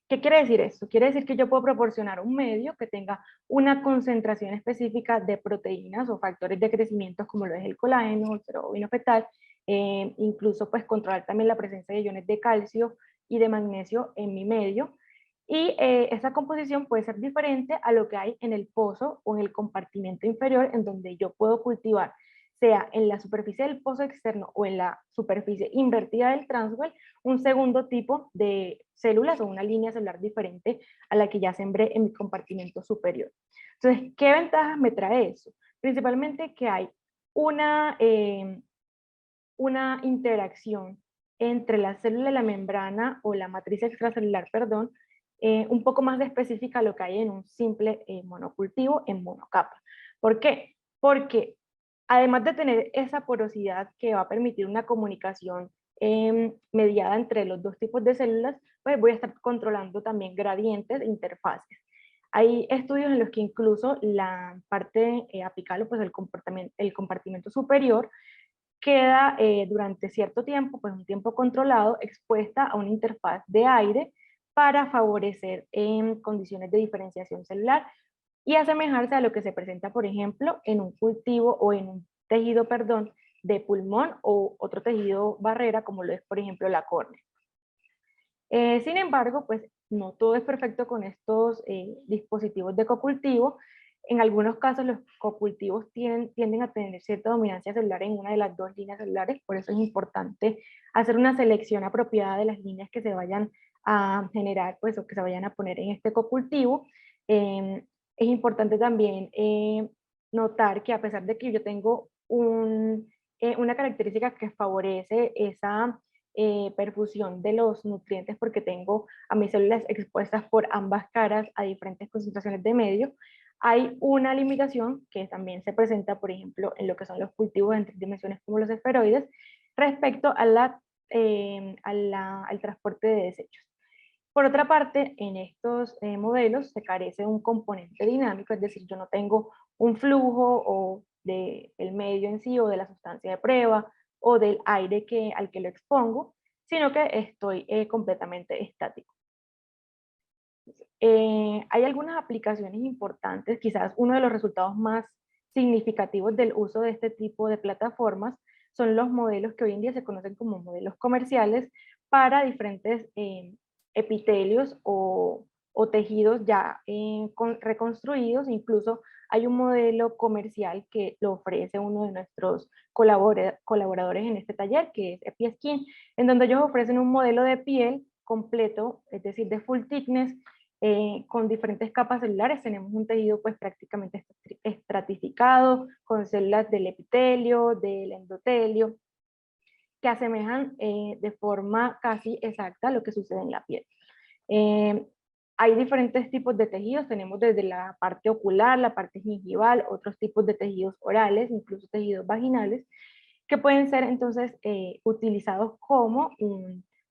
¿Qué quiere decir esto? Quiere decir que yo puedo proporcionar un medio que tenga una concentración específica de proteínas o factores de crecimiento, como lo es el colágeno, el bovino fetal, incluso pues controlar también la presencia de iones de calcio y de magnesio en mi medio. Y esa composición puede ser diferente a lo que hay en el pozo o en el compartimento inferior, en donde yo puedo cultivar, sea en la superficie del pozo externo o en la superficie invertida del transwell, un segundo tipo de células o una línea celular diferente a la que ya sembré en mi compartimento superior. Entonces, ¿qué ventajas me trae eso? Principalmente que hay una interacción entre la célula y la membrana o la matriz extracelular, perdón, un poco más específica a lo que hay en un simple monocultivo en monocapa. ¿Por qué? Porque además de tener esa porosidad que va a permitir una comunicación mediada entre los dos tipos de células, pues voy a estar controlando también gradientes e interfaces. Hay estudios en los que incluso la parte apical, o pues el compartimento superior, queda durante cierto tiempo, pues un tiempo controlado, expuesta a una interfaz de aire para favorecer en condiciones de diferenciación celular y asemejarse a lo que se presenta, por ejemplo, en un cultivo o en un tejido, perdón, de pulmón o otro tejido barrera, como lo es, por ejemplo, la córnea. Sin embargo, pues no todo es perfecto con estos dispositivos de cocultivo. En algunos casos los cocultivos tienden a tener cierta dominancia celular en una de las dos líneas celulares, por eso es importante hacer una selección apropiada de las líneas que se vayan a generar, pues, o que se vayan a poner en este cocultivo. Es importante también notar que a pesar de que yo tengo una característica que favorece esa perfusión de los nutrientes, porque tengo a mis células expuestas por ambas caras a diferentes concentraciones de medio, hay una limitación que también se presenta, por ejemplo, en lo que son los cultivos en 3 dimensiones como los esferoides, respecto a al transporte de desechos. Por otra parte, en estos modelos se carece de un componente dinámico, es decir, yo no tengo un flujo o del medio en sí o de la sustancia de prueba o del aire al que lo expongo, sino que estoy completamente estático. Hay algunas aplicaciones importantes, quizás uno de los resultados más significativos del uso de este tipo de plataformas son los modelos que hoy en día se conocen como modelos comerciales para diferentes epitelios o tejidos ya reconstruidos. Incluso hay un modelo comercial que lo ofrece uno de nuestros colaboradores en este taller, que es EpiSkin, en donde ellos ofrecen un modelo de piel completo, es decir, de full thickness, con diferentes capas celulares. Tenemos un tejido pues prácticamente estratificado, con células del epitelio, del endotelio, que asemejan de forma casi exacta lo que sucede en la piel. Hay diferentes tipos de tejidos, tenemos desde la parte ocular, la parte gingival, otros tipos de tejidos orales, incluso tejidos vaginales, que pueden ser entonces utilizados como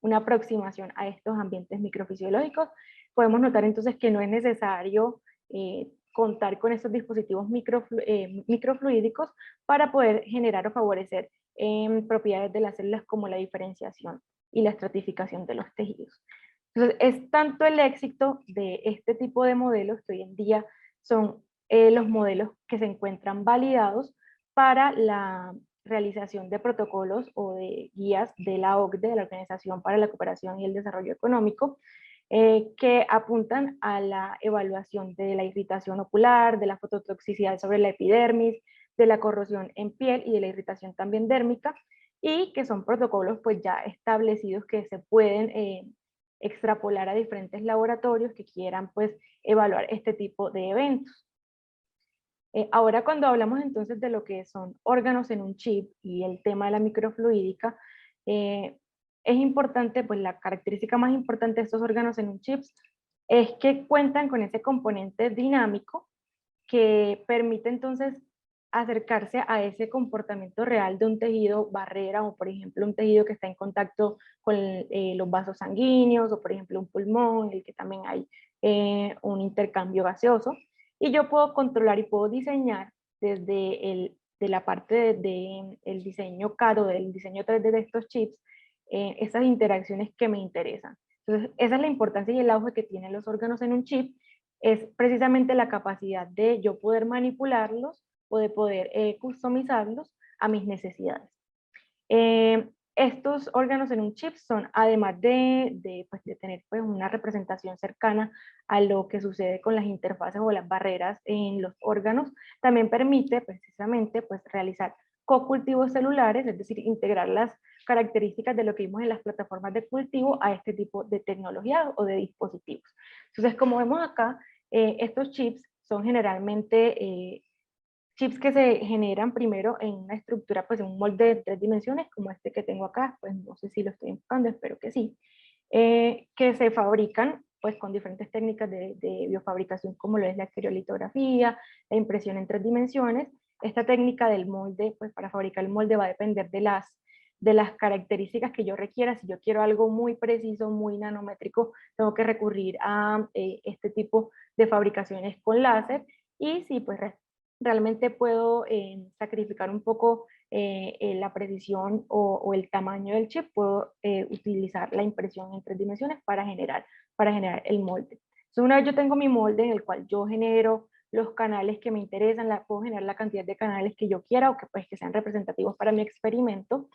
una aproximación a estos ambientes microfisiológicos. Podemos notar entonces que no es necesario contar con estos dispositivos microfluídicos para poder generar o favorecer propiedades de las células como la diferenciación y la estratificación de los tejidos. Entonces, es tanto el éxito de este tipo de modelos que hoy en día son los modelos que se encuentran validados para la realización de protocolos o de guías de la OCDE, de la Organización para la Cooperación y el Desarrollo Económico, que apuntan a la evaluación de la irritación ocular, de la fototoxicidad sobre la epidermis, de la corrosión en piel y de la irritación también dérmica, y que son protocolos pues ya establecidos que se pueden extrapolar a diferentes laboratorios que quieran pues evaluar este tipo de eventos. Ahora cuando hablamos entonces de lo que son órganos en un chip y el tema de la microfluídica, es importante, pues la característica más importante de estos órganos en un chip es que cuentan con ese componente dinámico que permite entonces acercarse a ese comportamiento real de un tejido barrera, o por ejemplo un tejido que está en contacto con los vasos sanguíneos, o por ejemplo un pulmón, en el que también hay un intercambio gaseoso. Y yo puedo controlar y puedo diseñar desde de la parte del diseño CAD o del diseño 3D de estos chips, esas interacciones que me interesan. Entonces, esa es la importancia y el auge que tienen los órganos en un chip, es precisamente la capacidad de yo poder manipularlos o de poder customizarlos a mis necesidades. Estos órganos en un chip son, además de tener pues, una representación cercana a lo que sucede con las interfaces o las barreras en los órganos, también permite precisamente pues, realizar co-cultivos celulares, es decir, integrar las características de lo que vimos en las plataformas de cultivo a este tipo de tecnología o de dispositivos. Entonces, como vemos acá, estos chips son generalmente chips que se generan primero en una estructura, pues en un molde de 3 dimensiones, como este que tengo acá, pues no sé si lo estoy enfocando, espero que sí, que se fabrican pues con diferentes técnicas de biofabricación, como lo es la estereolitografía, la impresión en 3 dimensiones. Esta técnica del molde, pues para fabricar el molde va a depender de las características que yo requiera. Si yo quiero algo muy preciso, muy nanométrico, tengo que recurrir a este tipo de fabricaciones con láser, y si pues realmente puedo sacrificar un poco la precisión o el tamaño del chip, puedo utilizar la impresión en 3 dimensiones para generar el molde. Entonces, una vez yo tengo mi molde en el cual yo genero los canales que me interesan, puedo generar la cantidad de canales que yo quiera o que, pues, que sean representativos para mi experimento,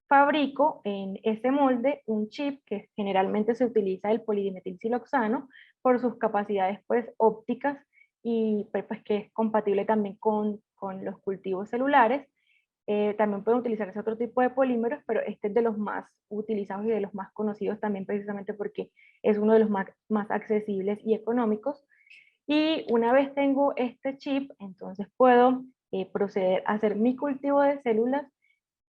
fabrico en ese molde un chip que generalmente se utiliza el polidimetilsiloxano por sus capacidades pues, ópticas, y pues que es compatible también con los cultivos celulares. También pueden utilizarse otro tipo de polímeros, pero este es de los más utilizados y de los más conocidos también, precisamente porque es uno de los más accesibles y económicos. Y una vez tengo este chip, entonces puedo proceder a hacer mi cultivo de células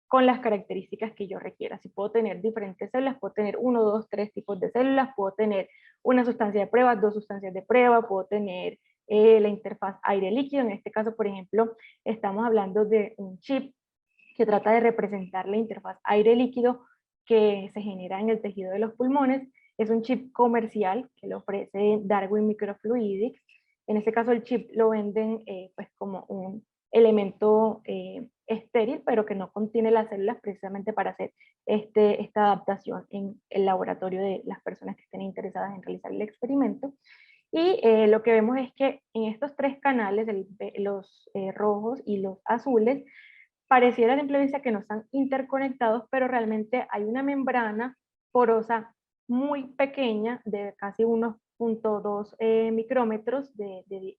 con las características que yo requiera. Si puedo tener diferentes células, puedo tener 1, 2, 3 tipos de células, puedo tener una sustancia de prueba, 2 sustancias de prueba, puedo tener la interfaz aire-líquido. En este caso, por ejemplo, estamos hablando de un chip que trata de representar la interfaz aire-líquido que se genera en el tejido de los pulmones. Es un chip comercial que lo ofrece Darwin Microfluidics. En este caso el chip lo venden pues como un elemento estéril, pero que no contiene las células precisamente para hacer esta adaptación en el laboratorio de las personas que estén interesadas en realizar el experimento. Y lo que vemos es que en estos tres canales, los rojos y los azules, pareciera a simple vista que no están interconectados, pero realmente hay una membrana porosa muy pequeña de casi 1.2 micrómetros de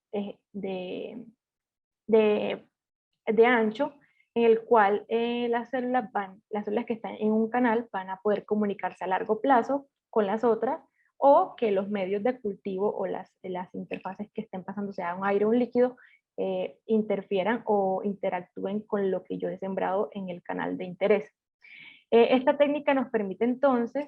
ancho, en el cual las células que están en un canal van a poder comunicarse a largo plazo con las otras, o que los medios de cultivo o las interfaces que estén pasando, sea un aire o un líquido, interfieran o interactúen con lo que yo he sembrado en el canal de interés. Esta técnica nos permite entonces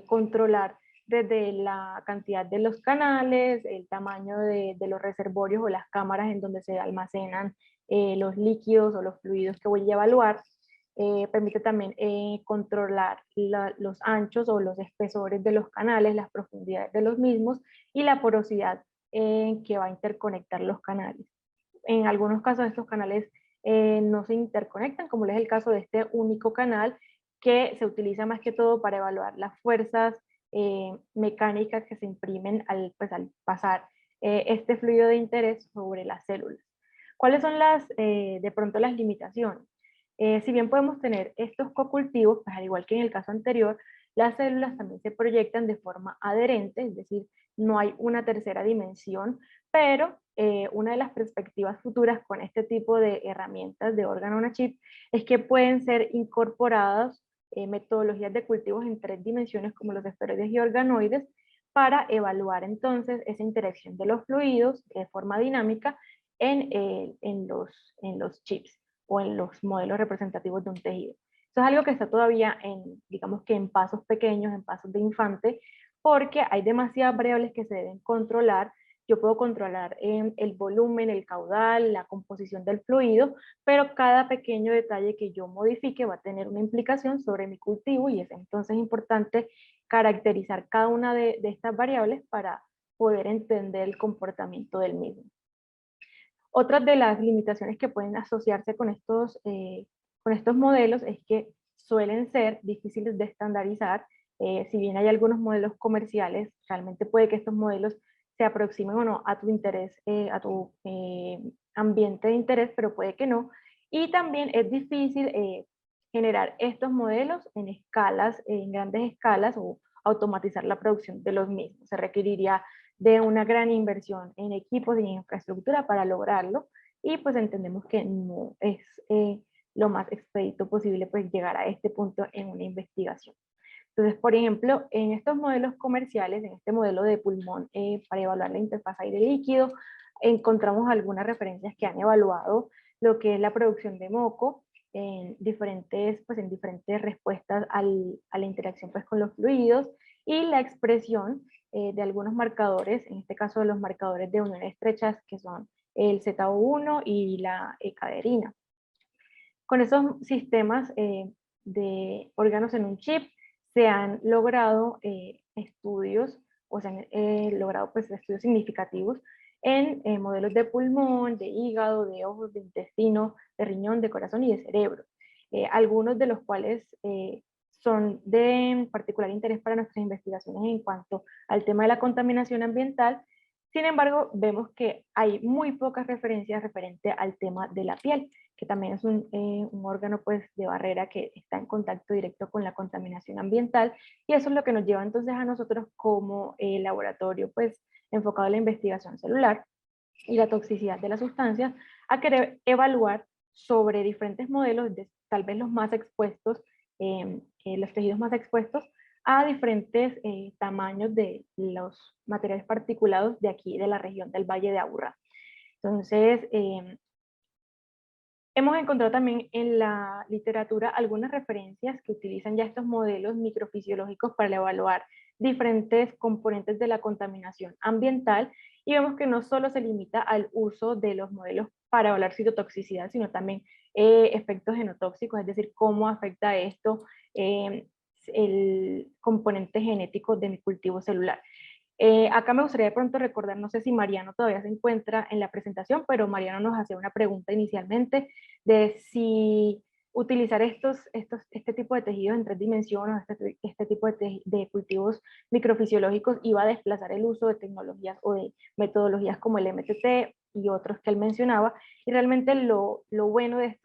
controlar desde la cantidad de los canales, el tamaño de los reservorios o las cámaras en donde se almacenan los líquidos o los fluidos que voy a evaluar. Permite también controlar los anchos o los espesores de los canales, las profundidades de los mismos y la porosidad que va a interconectar los canales. En algunos casos estos canales no se interconectan, como es el caso de este único canal, que se utiliza más que todo para evaluar las fuerzas mecánicas que se imprimen al pasar este fluido de interés sobre las células. ¿Cuáles son de pronto las limitaciones? Si bien podemos tener estos cocultivos, pues al igual que en el caso anterior, las células también se proyectan de forma adherente, es decir, no hay una tercera dimensión, pero una de las perspectivas futuras con este tipo de herramientas de órgano on a chip es que pueden ser incorporadas metodologías de cultivos en 3 dimensiones como los esferoides y organoides para evaluar entonces esa interacción de los fluidos de forma dinámica en los chips o en los modelos representativos de un tejido. Eso es algo que está todavía digamos que en pasos pequeños, en pasos de infante, porque hay demasiadas variables que se deben controlar. Yo puedo controlar el volumen, el caudal, la composición del fluido, pero cada pequeño detalle que yo modifique va a tener una implicación sobre mi cultivo, y es entonces importante caracterizar cada una de estas variables para poder entender el comportamiento del mismo. Otras de las limitaciones que pueden asociarse con estos modelos es que suelen ser difíciles de estandarizar. Si bien hay algunos modelos comerciales, realmente puede que estos modelos se aproximen o no a tu interés, a tu ambiente de interés, pero puede que no. Y también es difícil generar estos modelos en escalas, en grandes escalas, o automatizar la producción de los mismos. Se requeriría de una gran inversión en equipos y en infraestructura para lograrlo, y pues entendemos que no es lo más expedito posible pues llegar a este punto en una investigación. Entonces, por ejemplo, en estos modelos comerciales, en este modelo de pulmón para evaluar la interfaz aire-líquido, encontramos algunas referencias que han evaluado lo que es la producción de moco en diferentes respuestas a la interacción pues, con los fluidos, y la expresión de algunos marcadores, en este caso de los marcadores de uniones estrechas, que son el ZO1 y la caderina. Con esos sistemas de órganos en un chip, se han logrado estudios, o se han logrado pues, estudios significativos en modelos de pulmón, de hígado, de ojos, de intestino, de riñón, de corazón y de cerebro. Algunos de los cuales son de particular interés para nuestras investigaciones en cuanto al tema de la contaminación ambiental. Sin embargo, vemos que hay muy pocas referencias referente al tema de la piel, que también es un órgano pues, de barrera que está en contacto directo con la contaminación ambiental, y eso es lo que nos lleva entonces a nosotros como laboratorio pues, enfocado en la investigación celular y la toxicidad de las sustancias, a querer evaluar sobre diferentes modelos, tal vez los más expuestos, los tejidos más expuestos a diferentes tamaños de los materiales particulados de aquí, de la región del Valle de Aburrá. Entonces, hemos encontrado también en la literatura algunas referencias que utilizan ya estos modelos microfisiológicos para evaluar diferentes componentes de la contaminación ambiental, y vemos que no solo se limita al uso de los modelos para evaluar citotoxicidad, sino también efectos genotóxicos, es decir, cómo afecta esto el componente genético de mi cultivo celular. Acá me gustaría de pronto recordar, no sé si Mariano todavía se encuentra en la presentación, pero Mariano nos hacía una pregunta inicialmente de si utilizar este tipo de tejidos en 3 dimensiones, este tipo de cultivos microfisiológicos iba a desplazar el uso de tecnologías o de metodologías como el MTT y otros que él mencionaba. Y realmente lo bueno de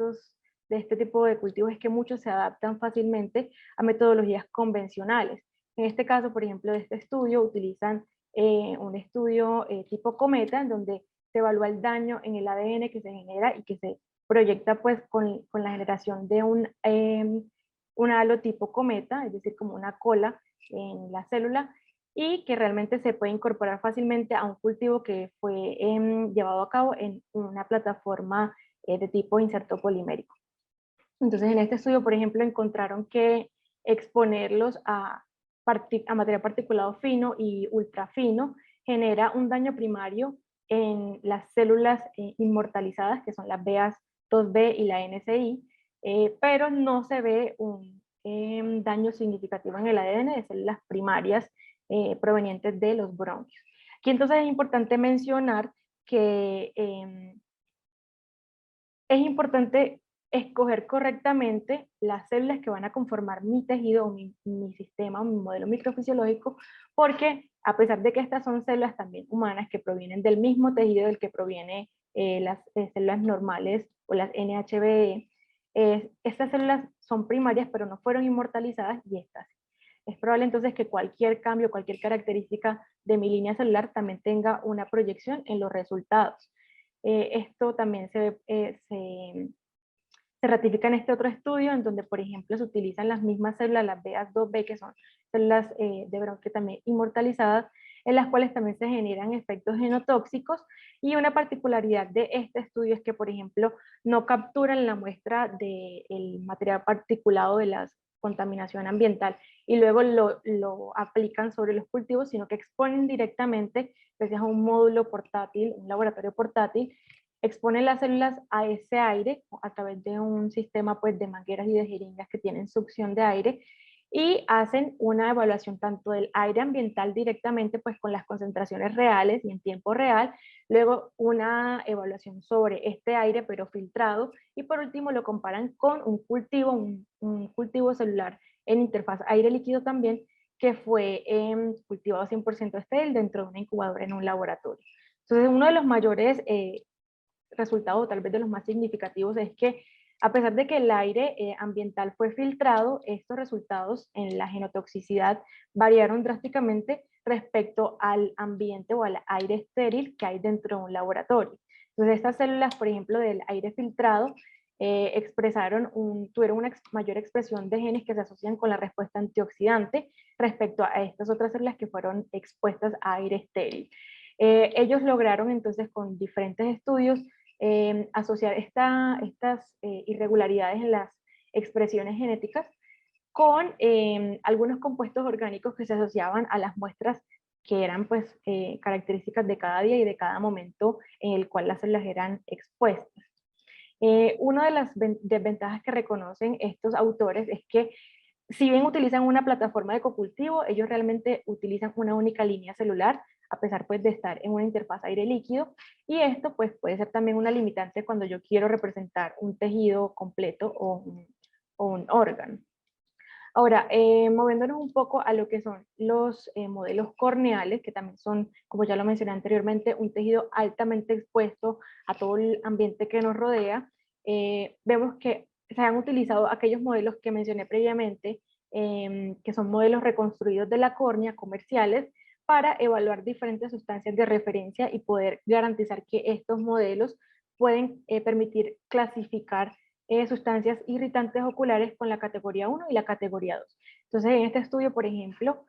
este tipo de cultivos es que muchos se adaptan fácilmente a metodologías convencionales. En este caso, por ejemplo, de este estudio, utilizan un estudio tipo cometa, en donde se evalúa el daño en el ADN que se genera y que se proyecta pues con la generación de un halo tipo cometa, es decir, como una cola en la célula, y que realmente se puede incorporar fácilmente a un cultivo que fue llevado a cabo en una plataforma de tipo inserto polimérico. Entonces, en este estudio, por ejemplo, encontraron que exponerlos a material particulado fino y ultrafino genera un daño primario en las células inmortalizadas, que son las BAS2B y la NCI, pero no se ve un daño significativo en el ADN de células primarias provenientes de los bronquios. Aquí entonces es importante mencionar que es importante escoger correctamente las células que van a conformar mi tejido o mi sistema o mi modelo microfisiológico, porque a pesar de que estas son células también humanas que provienen del mismo tejido del que provienen las células normales o las NHBE, estas células son primarias pero no fueron inmortalizadas y estas. Es probable entonces que cualquier cambio, cualquier característica de mi línea celular también tenga una proyección en los resultados. Esto también se ratifica en este otro estudio, en donde, por ejemplo, se utilizan las mismas células, las BAS2B, que son células de bronquio también inmortalizadas, en las cuales también se generan efectos genotóxicos. Y una particularidad de este estudio es que, por ejemplo, no capturan la muestra del material particulado de la contaminación ambiental y luego lo aplican sobre los cultivos, sino que exponen directamente, gracias a un módulo portátil, un laboratorio portátil, exponen las células a ese aire a través de un sistema pues, de mangueras y de jeringas que tienen succión de aire y hacen una evaluación tanto del aire ambiental directamente pues, con las concentraciones reales y en tiempo real, luego una evaluación sobre este aire pero filtrado y por último lo comparan con un cultivo celular en interfaz aire líquido también que fue cultivado 100% estéril dentro de una incubadora en un laboratorio. Entonces uno de los mayores resultado, tal vez de los más significativos, es que a pesar de que el aire ambiental fue filtrado, estos resultados en la genotoxicidad variaron drásticamente respecto al ambiente o al aire estéril que hay dentro de un laboratorio. Entonces estas células, por ejemplo, del aire filtrado, tuvieron una mayor expresión de genes que se asocian con la respuesta antioxidante respecto a estas otras células que fueron expuestas a aire estéril. Ellos lograron entonces con diferentes estudios asociar estas irregularidades en las expresiones genéticas con algunos compuestos orgánicos que se asociaban a las muestras que eran pues características de cada día y de cada momento en el cual las células eran expuestas. Una de las desventajas que reconocen estos autores es que si bien utilizan una plataforma de cocultivo, ellos realmente utilizan una única línea celular, a pesar pues de estar en una interfaz aire líquido, y esto pues puede ser también una limitante cuando yo quiero representar un tejido completo o un órgano. Ahora, moviéndonos un poco a lo que son los modelos corneales, que también son, como ya lo mencioné anteriormente, un tejido altamente expuesto a todo el ambiente que nos rodea, vemos que se han utilizado aquellos modelos que mencioné previamente, que son modelos reconstruidos de la córnea comerciales, para evaluar diferentes sustancias de referencia y poder garantizar que estos modelos pueden permitir clasificar sustancias irritantes oculares con la categoría 1 y la categoría 2. Entonces, en este estudio, por ejemplo,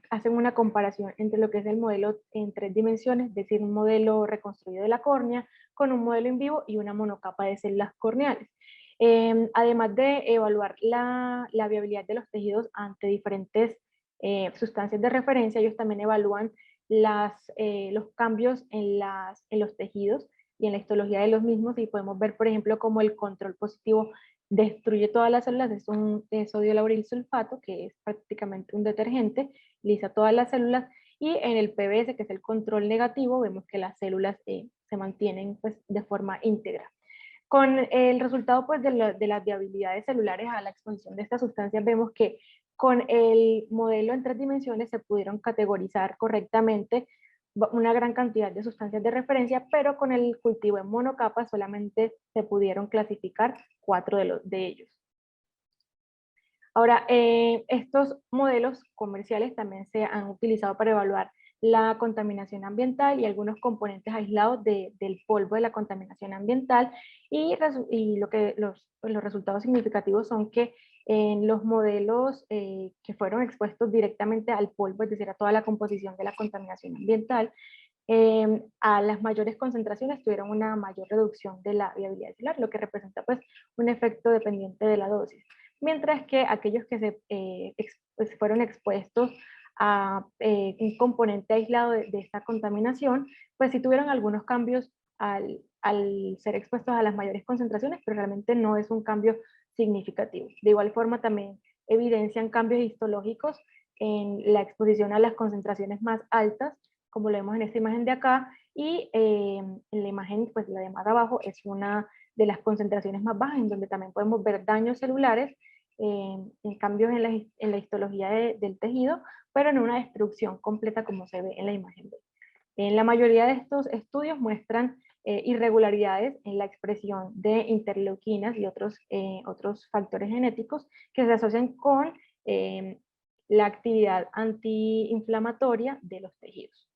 hacen una comparación entre lo que es el modelo en 3 dimensiones, es decir, un modelo reconstruido de la córnea, con un modelo en vivo y una monocapa de células corneales. Además de evaluar la viabilidad de los tejidos ante diferentes sustancias de referencia, ellos también evalúan los cambios en los tejidos y en la histología de los mismos, y podemos ver, por ejemplo, cómo el control positivo destruye todas las células, es un sodio lauril sulfato, que es prácticamente un detergente, lisa todas las células, y en el PBS, que es el control negativo, vemos que las células se mantienen pues, de forma íntegra. Con el resultado pues, de las viabilidades celulares a la exposición de estas sustancias, vemos que con el modelo en 3 dimensiones se pudieron categorizar correctamente una gran cantidad de sustancias de referencia, pero con el cultivo en monocapa solamente se pudieron clasificar 4 de ellos. Ahora, estos modelos comerciales también se han utilizado para evaluar la contaminación ambiental y algunos componentes aislados del polvo de la contaminación ambiental, y los resultados significativos son que en los modelos que fueron expuestos directamente al polvo, es decir, a toda la composición de la contaminación ambiental, a las mayores concentraciones tuvieron una mayor reducción de la viabilidad celular, lo que representa pues un efecto dependiente de la dosis, mientras que aquellos que pues, fueron expuestos a un componente aislado de esta contaminación, pues sí tuvieron algunos cambios al ser expuestos a las mayores concentraciones, pero realmente no es un cambio significativo. De igual forma también evidencian cambios histológicos en la exposición a las concentraciones más altas, como lo vemos en esta imagen de acá, y en la imagen, pues la de más abajo, es una de las concentraciones más bajas, en donde también podemos ver daños celulares, en cambios en la histología del tejido, pero en una destrucción completa como se ve en la imagen B. En la mayoría de estos estudios muestran irregularidades en la expresión de interleuquinas y otros factores genéticos que se asocian con la actividad antiinflamatoria de los tejidos.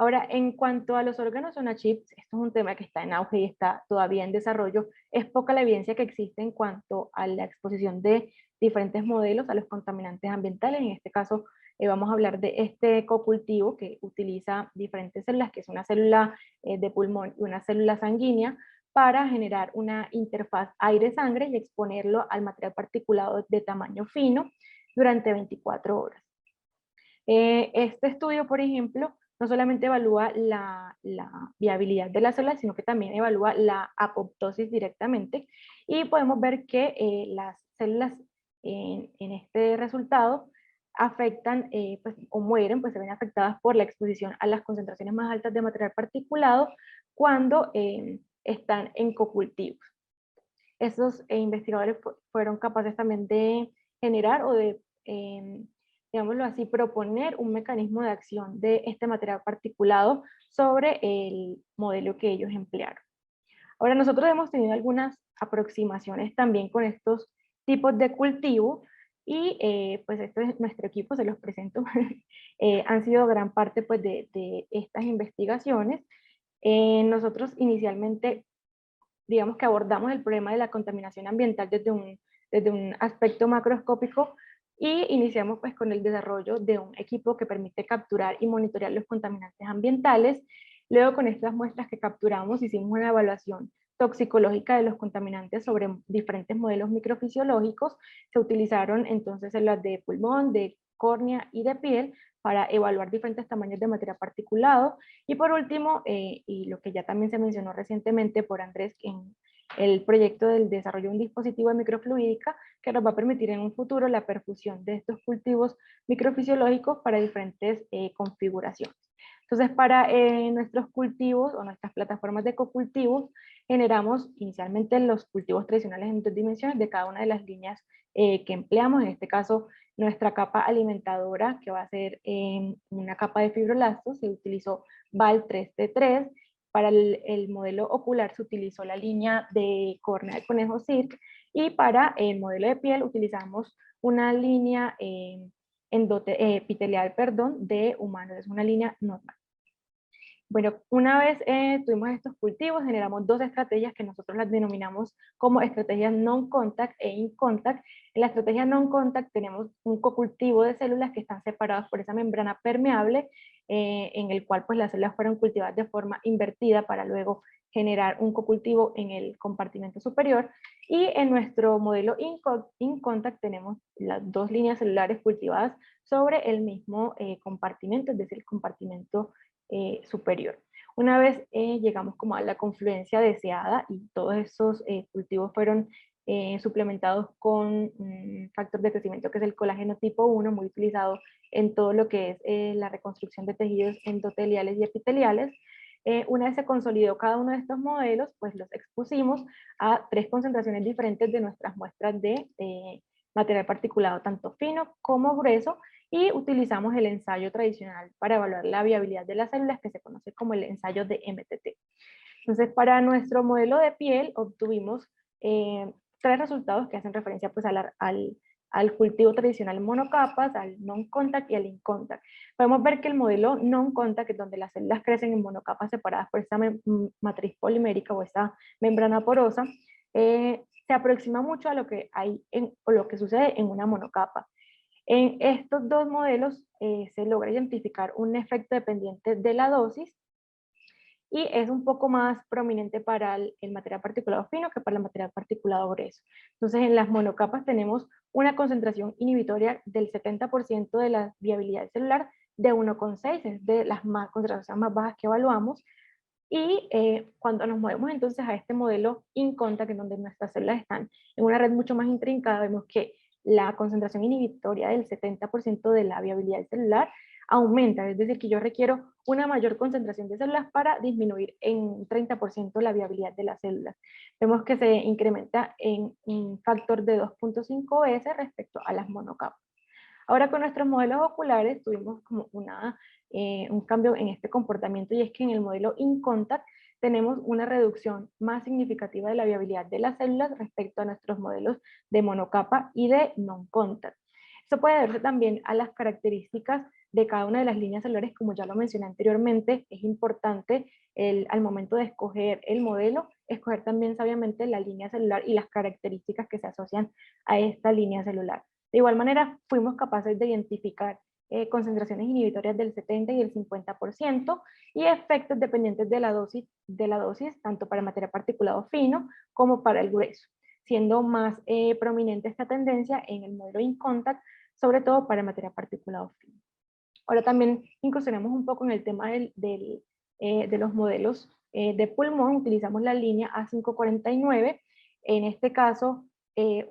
Ahora, en cuanto a los órganos on a chip, esto es un tema que está en auge y está todavía en desarrollo. Es poca la evidencia que existe en cuanto a la exposición de diferentes modelos a los contaminantes ambientales. En este caso, vamos a hablar de este cocultivo que utiliza diferentes células, que es una célula de pulmón y una célula sanguínea, para generar una interfaz aire-sangre y exponerlo al material particulado de tamaño fino durante 24 horas. Este estudio, por ejemplo, no solamente evalúa la viabilidad de las células, sino que también evalúa la apoptosis directamente, y podemos ver que las células en este resultado afectan pues, o mueren, pues se ven afectadas por la exposición a las concentraciones más altas de material particulado cuando están en cocultivos. Estos investigadores fueron capaces también de generar o de digámoslo así, proponer un mecanismo de acción de este material particulado sobre el modelo que ellos emplearon. Ahora, nosotros hemos tenido algunas aproximaciones también con estos tipos de cultivo, y pues este es nuestro equipo, se los presento. Han sido gran parte pues, de estas investigaciones. Nosotros inicialmente, digamos que abordamos el problema de la contaminación ambiental desde un aspecto macroscópico, y iniciamos pues con el desarrollo de un equipo que permite capturar y monitorear los contaminantes ambientales. Luego, con estas muestras que capturamos, hicimos una evaluación toxicológica de los contaminantes sobre diferentes modelos microfisiológicos. Se utilizaron entonces células de pulmón, de córnea y de piel para evaluar diferentes tamaños de material particulado. Y por último, y lo que ya también se mencionó recientemente por Andrés en el proyecto del desarrollo de un dispositivo de microfluídica que nos va a permitir en un futuro la perfusión de estos cultivos microfisiológicos para diferentes configuraciones. Entonces, para nuestros cultivos o nuestras plataformas de cocultivos, generamos inicialmente los cultivos tradicionales en 2 dimensiones de cada una de las líneas que empleamos. En este caso, nuestra capa alimentadora, que va a ser una capa de fibroblastos, se utilizó Val3T3. Para el modelo ocular se utilizó la línea de córnea de conejo CIRC, y para el modelo de piel utilizamos una línea epitelial, de humano, es una línea normal. Bueno, una vez tuvimos estos cultivos, generamos 2 estrategias que nosotros las denominamos como estrategias non-contact e in-contact. En la estrategia non-contact tenemos un cocultivo de células que están separadas por esa membrana permeable, en el cual pues las células fueron cultivadas de forma invertida para luego generar un cocultivo en el compartimento superior. Y en nuestro modelo in-contact tenemos las 2 líneas celulares cultivadas sobre el mismo compartimento, es decir, el compartimento superior. Una vez llegamos como a la confluencia deseada y todos esos cultivos fueron suplementados con un factor de crecimiento que es el colágeno tipo 1, muy utilizado en todo lo que es la reconstrucción de tejidos endoteliales y epiteliales. Una vez se consolidó cada uno de estos modelos, pues los expusimos a 3 concentraciones diferentes de nuestras muestras de material particulado, tanto fino como grueso, y utilizamos el ensayo tradicional para evaluar la viabilidad de las células, que se conoce como el ensayo de MTT. Entonces, para nuestro modelo de piel obtuvimos 3 resultados que hacen referencia pues, al cultivo tradicional monocapas, al non-contact y al in-contact. Podemos ver que el modelo non-contact, donde las células crecen en monocapas separadas por esta matriz polimérica o esta membrana porosa, se aproxima mucho a lo que hay o lo que sucede en una monocapa. En estos 2 modelos se logra identificar un efecto dependiente de la dosis, y es un poco más prominente para el material particulado fino que para el material particulado grueso. Entonces, en las monocapas tenemos una concentración inhibitoria del 70% de la viabilidad celular de 1,6, es de las concentraciones más bajas que evaluamos. Y cuando nos movemos entonces a este modelo in-contact, en donde nuestras células están en una red mucho más intrincada, vemos que la concentración inhibitoria del 70% de la viabilidad celular aumenta, es decir, que yo requiero una mayor concentración de células para disminuir en 30% la viabilidad de las células. Vemos que se incrementa en un factor de 2.5 veces respecto a las monocapas. Ahora con nuestros modelos oculares tuvimos como un cambio en este comportamiento, y es que en el modelo in-contact tenemos una reducción más significativa de la viabilidad de las células respecto a nuestros modelos de monocapa y de non-contact. Eso puede deberse también a las características de cada una de las líneas celulares, como ya lo mencioné anteriormente. Es importante al momento de escoger el modelo, escoger también sabiamente la línea celular y las características que se asocian a esta línea celular. De igual manera, fuimos capaces de identificar concentraciones inhibitorias del 70 y del 50% y efectos dependientes de la dosis tanto para el material particulado fino como para el grueso, siendo más prominente esta tendencia en el modelo in-contact, sobre todo para el material particulado fino. Ahora también incursionamos un poco en el tema de los modelos de pulmón. Utilizamos la línea A549. En este caso,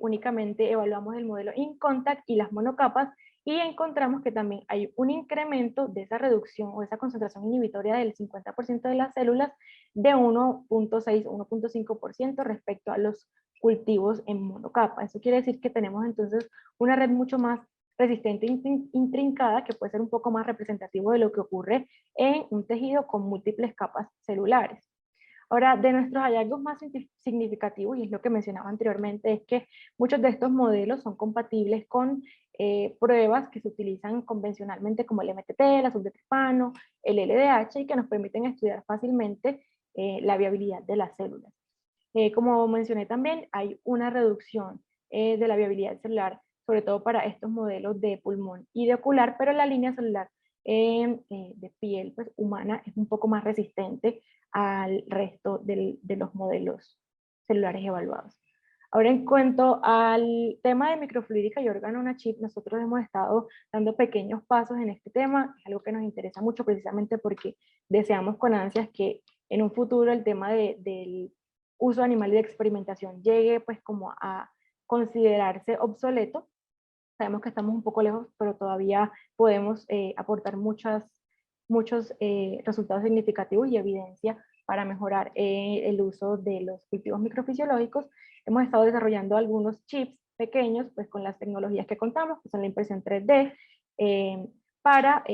únicamente evaluamos el modelo in-contact y las monocapas, y encontramos que también hay un incremento de esa reducción o esa concentración inhibitoria del 50% de las células de 1.6 o 1.5% respecto a los cultivos en monocapa. Eso quiere decir que tenemos entonces una red mucho más resistente e intrincada, que puede ser un poco más representativo de lo que ocurre en un tejido con múltiples capas celulares. Ahora, de nuestros hallazgos más significativos, y es lo que mencionaba anteriormente, es que muchos de estos modelos son compatibles con pruebas que se utilizan convencionalmente como el MTT, el azul de tripano, el LDH, y que nos permiten estudiar fácilmente la viabilidad de las células. Como mencioné también, hay una reducción de la viabilidad celular, sobre todo para estos modelos de pulmón y de ocular, pero la línea celular de piel pues, humana es un poco más resistente al resto de los modelos celulares evaluados. Ahora, en cuanto al tema de microfluídica y órgano on a chip, nosotros hemos estado dando pequeños pasos en este tema, es algo que nos interesa mucho precisamente porque deseamos con ansias que en un futuro el tema del uso animal y de experimentación llegue pues como a considerarse obsoleto. Sabemos que estamos un poco lejos, pero todavía podemos aportar muchos resultados significativos y evidencia para mejorar el uso de los cultivos microfisiológicos. Hemos estado desarrollando algunos chips pequeños, pues con las tecnologías que contamos, que son la impresión 3D, para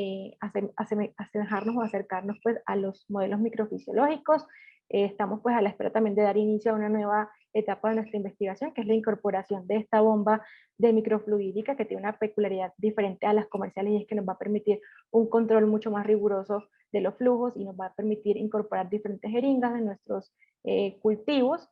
asemejarnos o acercarnos pues a los modelos microfisiológicos. Estamos pues a la espera también de dar inicio a una nueva etapa de nuestra investigación, que es la incorporación de esta bomba de microfluídica, que tiene una peculiaridad diferente a las comerciales, y es que nos va a permitir un control mucho más riguroso de los flujos y nos va a permitir incorporar diferentes jeringas de nuestros cultivos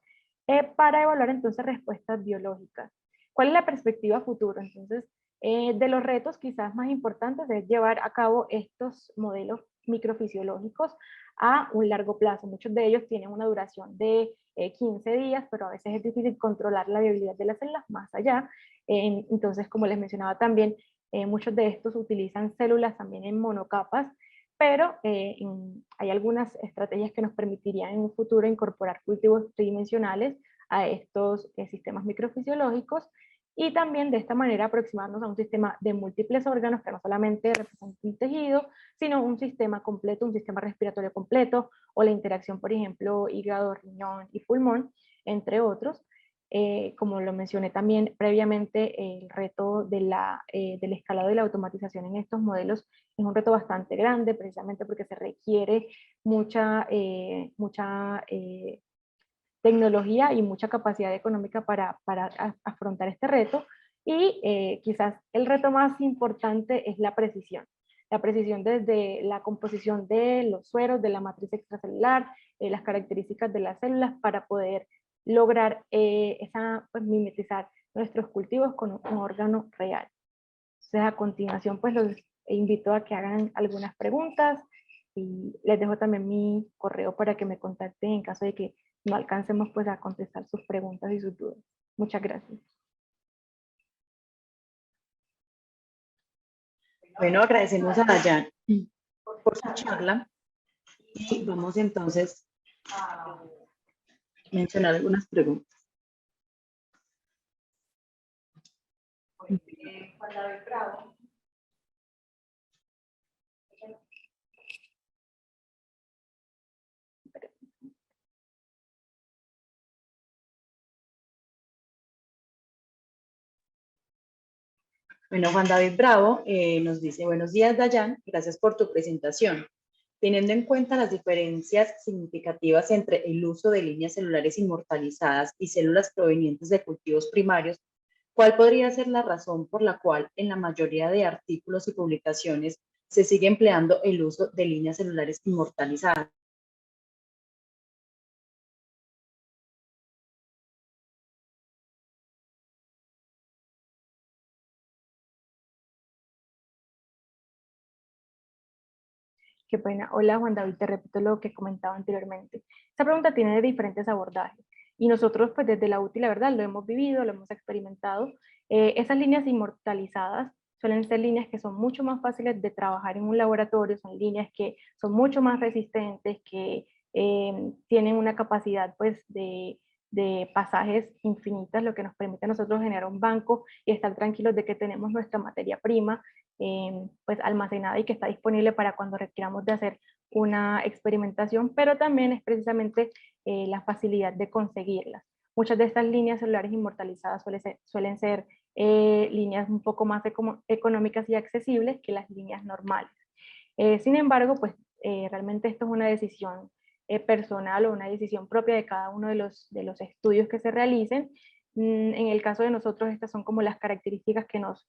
para evaluar entonces respuestas biológicas. ¿Cuál es la perspectiva futuro? Entonces, de los retos quizás más importantes es llevar a cabo estos modelos microfisiológicos a un largo plazo. Muchos de ellos tienen una duración de 15 días, pero a veces es difícil controlar la viabilidad de las células más allá. Entonces, como les mencionaba también, muchos de estos utilizan células también en monocapas, pero hay algunas estrategias que nos permitirían en un futuro incorporar cultivos tridimensionales a estos sistemas microfisiológicos, y también de esta manera aproximarnos a un sistema de múltiples órganos que no solamente representa un tejido, sino un sistema completo, un sistema respiratorio completo, o la interacción, por ejemplo, hígado, riñón y pulmón, entre otros. Como lo mencioné también previamente, el reto del escalado y la automatización en estos modelos es un reto bastante grande, precisamente porque se requiere mucha tecnología y mucha capacidad económica para afrontar este reto. Y quizás el reto más importante es la precisión. La precisión desde la composición de los sueros, de la matriz extracelular, las características de las células, para poder lograr pues, mimetizar nuestros cultivos con un órgano real. Entonces, a continuación, pues los invito a que hagan algunas preguntas, y les dejo también mi correo para que me contacten en caso de que no alcancemos pues a contestar sus preguntas y sus dudas. Muchas gracias. Bueno, agradecemos a Dayan por su charla, y vamos entonces a mencionar algunas preguntas. Juan David Bravo. Bueno, Juan David Bravo nos dice: buenos días, Dayan, gracias por tu presentación. Teniendo en cuenta las diferencias significativas entre el uso de líneas celulares inmortalizadas y células provenientes de cultivos primarios, ¿cuál podría ser la razón por la cual en la mayoría de artículos y publicaciones se sigue empleando el uso de líneas celulares inmortalizadas? Qué pena. Hola, Juan David, te repito lo que comentaba anteriormente. Esta pregunta tiene diferentes abordajes, y nosotros pues desde la UTI, la verdad, lo hemos vivido, lo hemos experimentado. Esas líneas inmortalizadas suelen ser líneas que son mucho más fáciles de trabajar en un laboratorio, son líneas que son mucho más resistentes, que tienen una capacidad pues de pasajes infinitas, lo que nos permite a nosotros generar un banco y estar tranquilos de que tenemos nuestra materia prima pues almacenada y que está disponible para cuando requiramos de hacer una experimentación, pero también es precisamente la facilidad de conseguirlas. Muchas de estas líneas celulares inmortalizadas suelen ser líneas un poco más económicas y accesibles que las líneas normales. Sin embargo, pues realmente esto es una decisión personal o una decisión propia de cada uno de los estudios que se realicen. En el caso de nosotros, estas son como las características que nos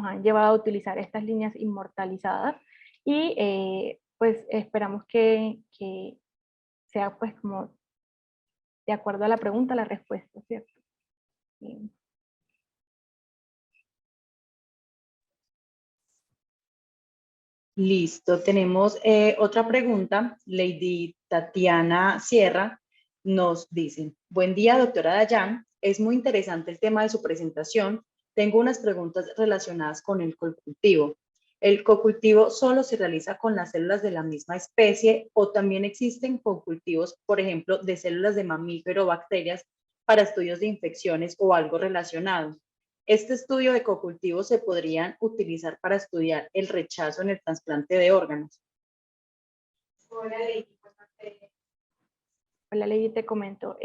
han llevado a utilizar estas líneas inmortalizadas, y pues esperamos que sea pues como de acuerdo a la pregunta, la respuesta, ¿cierto? Listo, tenemos otra pregunta. Lady Tatiana Sierra nos dice: buen día, doctora Dayan, es muy interesante el tema de su presentación. Tengo unas preguntas relacionadas con el cocultivo. ¿El cocultivo solo se realiza con las células de la misma especie o también existen cocultivos, por ejemplo, de células de mamífero o bacterias para estudios de infecciones o algo relacionado? Este estudio de cocultivos se podrían utilizar para estudiar el rechazo en el trasplante de órganos. Hola, Lady, te comento.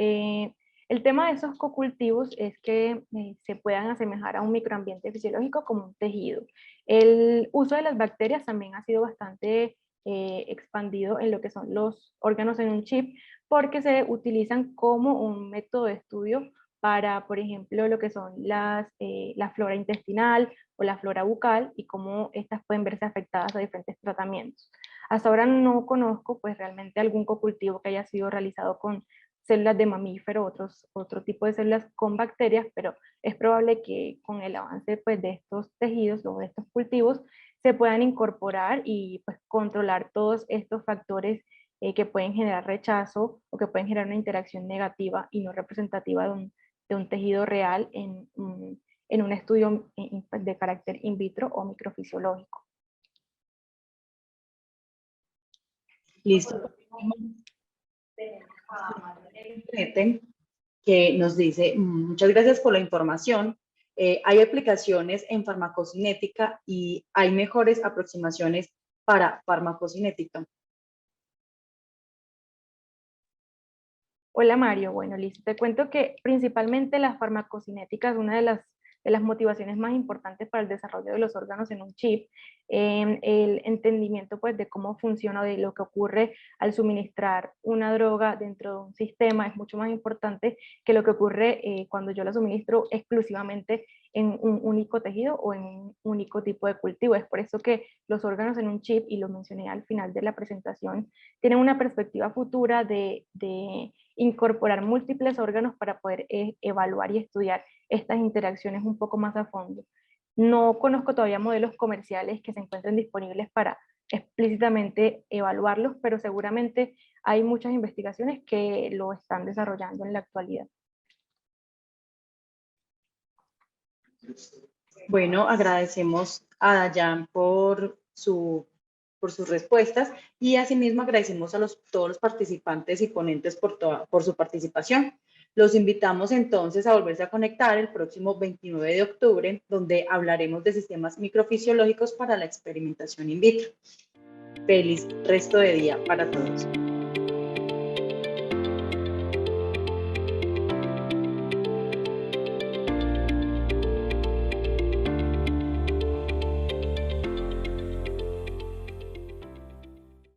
El tema de esos cocultivos es que se puedan asemejar a un microambiente fisiológico como un tejido. El uso de las bacterias también ha sido bastante expandido en lo que son los órganos en un chip, porque se utilizan como un método de estudio para, por ejemplo, lo que son la flora intestinal o la flora bucal, y cómo estas pueden verse afectadas a diferentes tratamientos. Hasta ahora no conozco pues realmente algún cocultivo que haya sido realizado con células de mamífero, otro tipo de células con bacterias, pero es probable que con el avance pues de estos tejidos o de estos cultivos se puedan incorporar y pues controlar todos estos factores que pueden generar rechazo o que pueden generar una interacción negativa y no representativa de un tejido real en un estudio de carácter in vitro o microfisiológico. Listo. que nos dice, muchas gracias por la información. Hay aplicaciones en farmacocinética y hay mejores aproximaciones para farmacocinética. Hola Mario, bueno, listo. Te cuento que principalmente la farmacocinética es una de las motivaciones más importantes para el desarrollo de los órganos en un chip. El entendimiento pues de cómo funciona, de lo que ocurre al suministrar una droga dentro de un sistema es mucho más importante que lo que ocurre cuando yo la suministro exclusivamente en un único tejido o en un único tipo de cultivo. Es por eso que los órganos en un chip, y lo mencioné al final de la presentación, tienen una perspectiva futura de incorporar múltiples órganos para poder evaluar y estudiar estas interacciones un poco más a fondo. No conozco todavía modelos comerciales que se encuentren disponibles para explícitamente evaluarlos, pero seguramente hay muchas investigaciones que lo están desarrollando en la actualidad. Bueno, agradecemos a Dayan por sus respuestas y asimismo agradecemos a todos los participantes y ponentes por su participación. Los invitamos entonces a volverse a conectar el próximo 29 de octubre, donde hablaremos de sistemas microfisiológicos para la experimentación in vitro. Feliz resto de día para todos.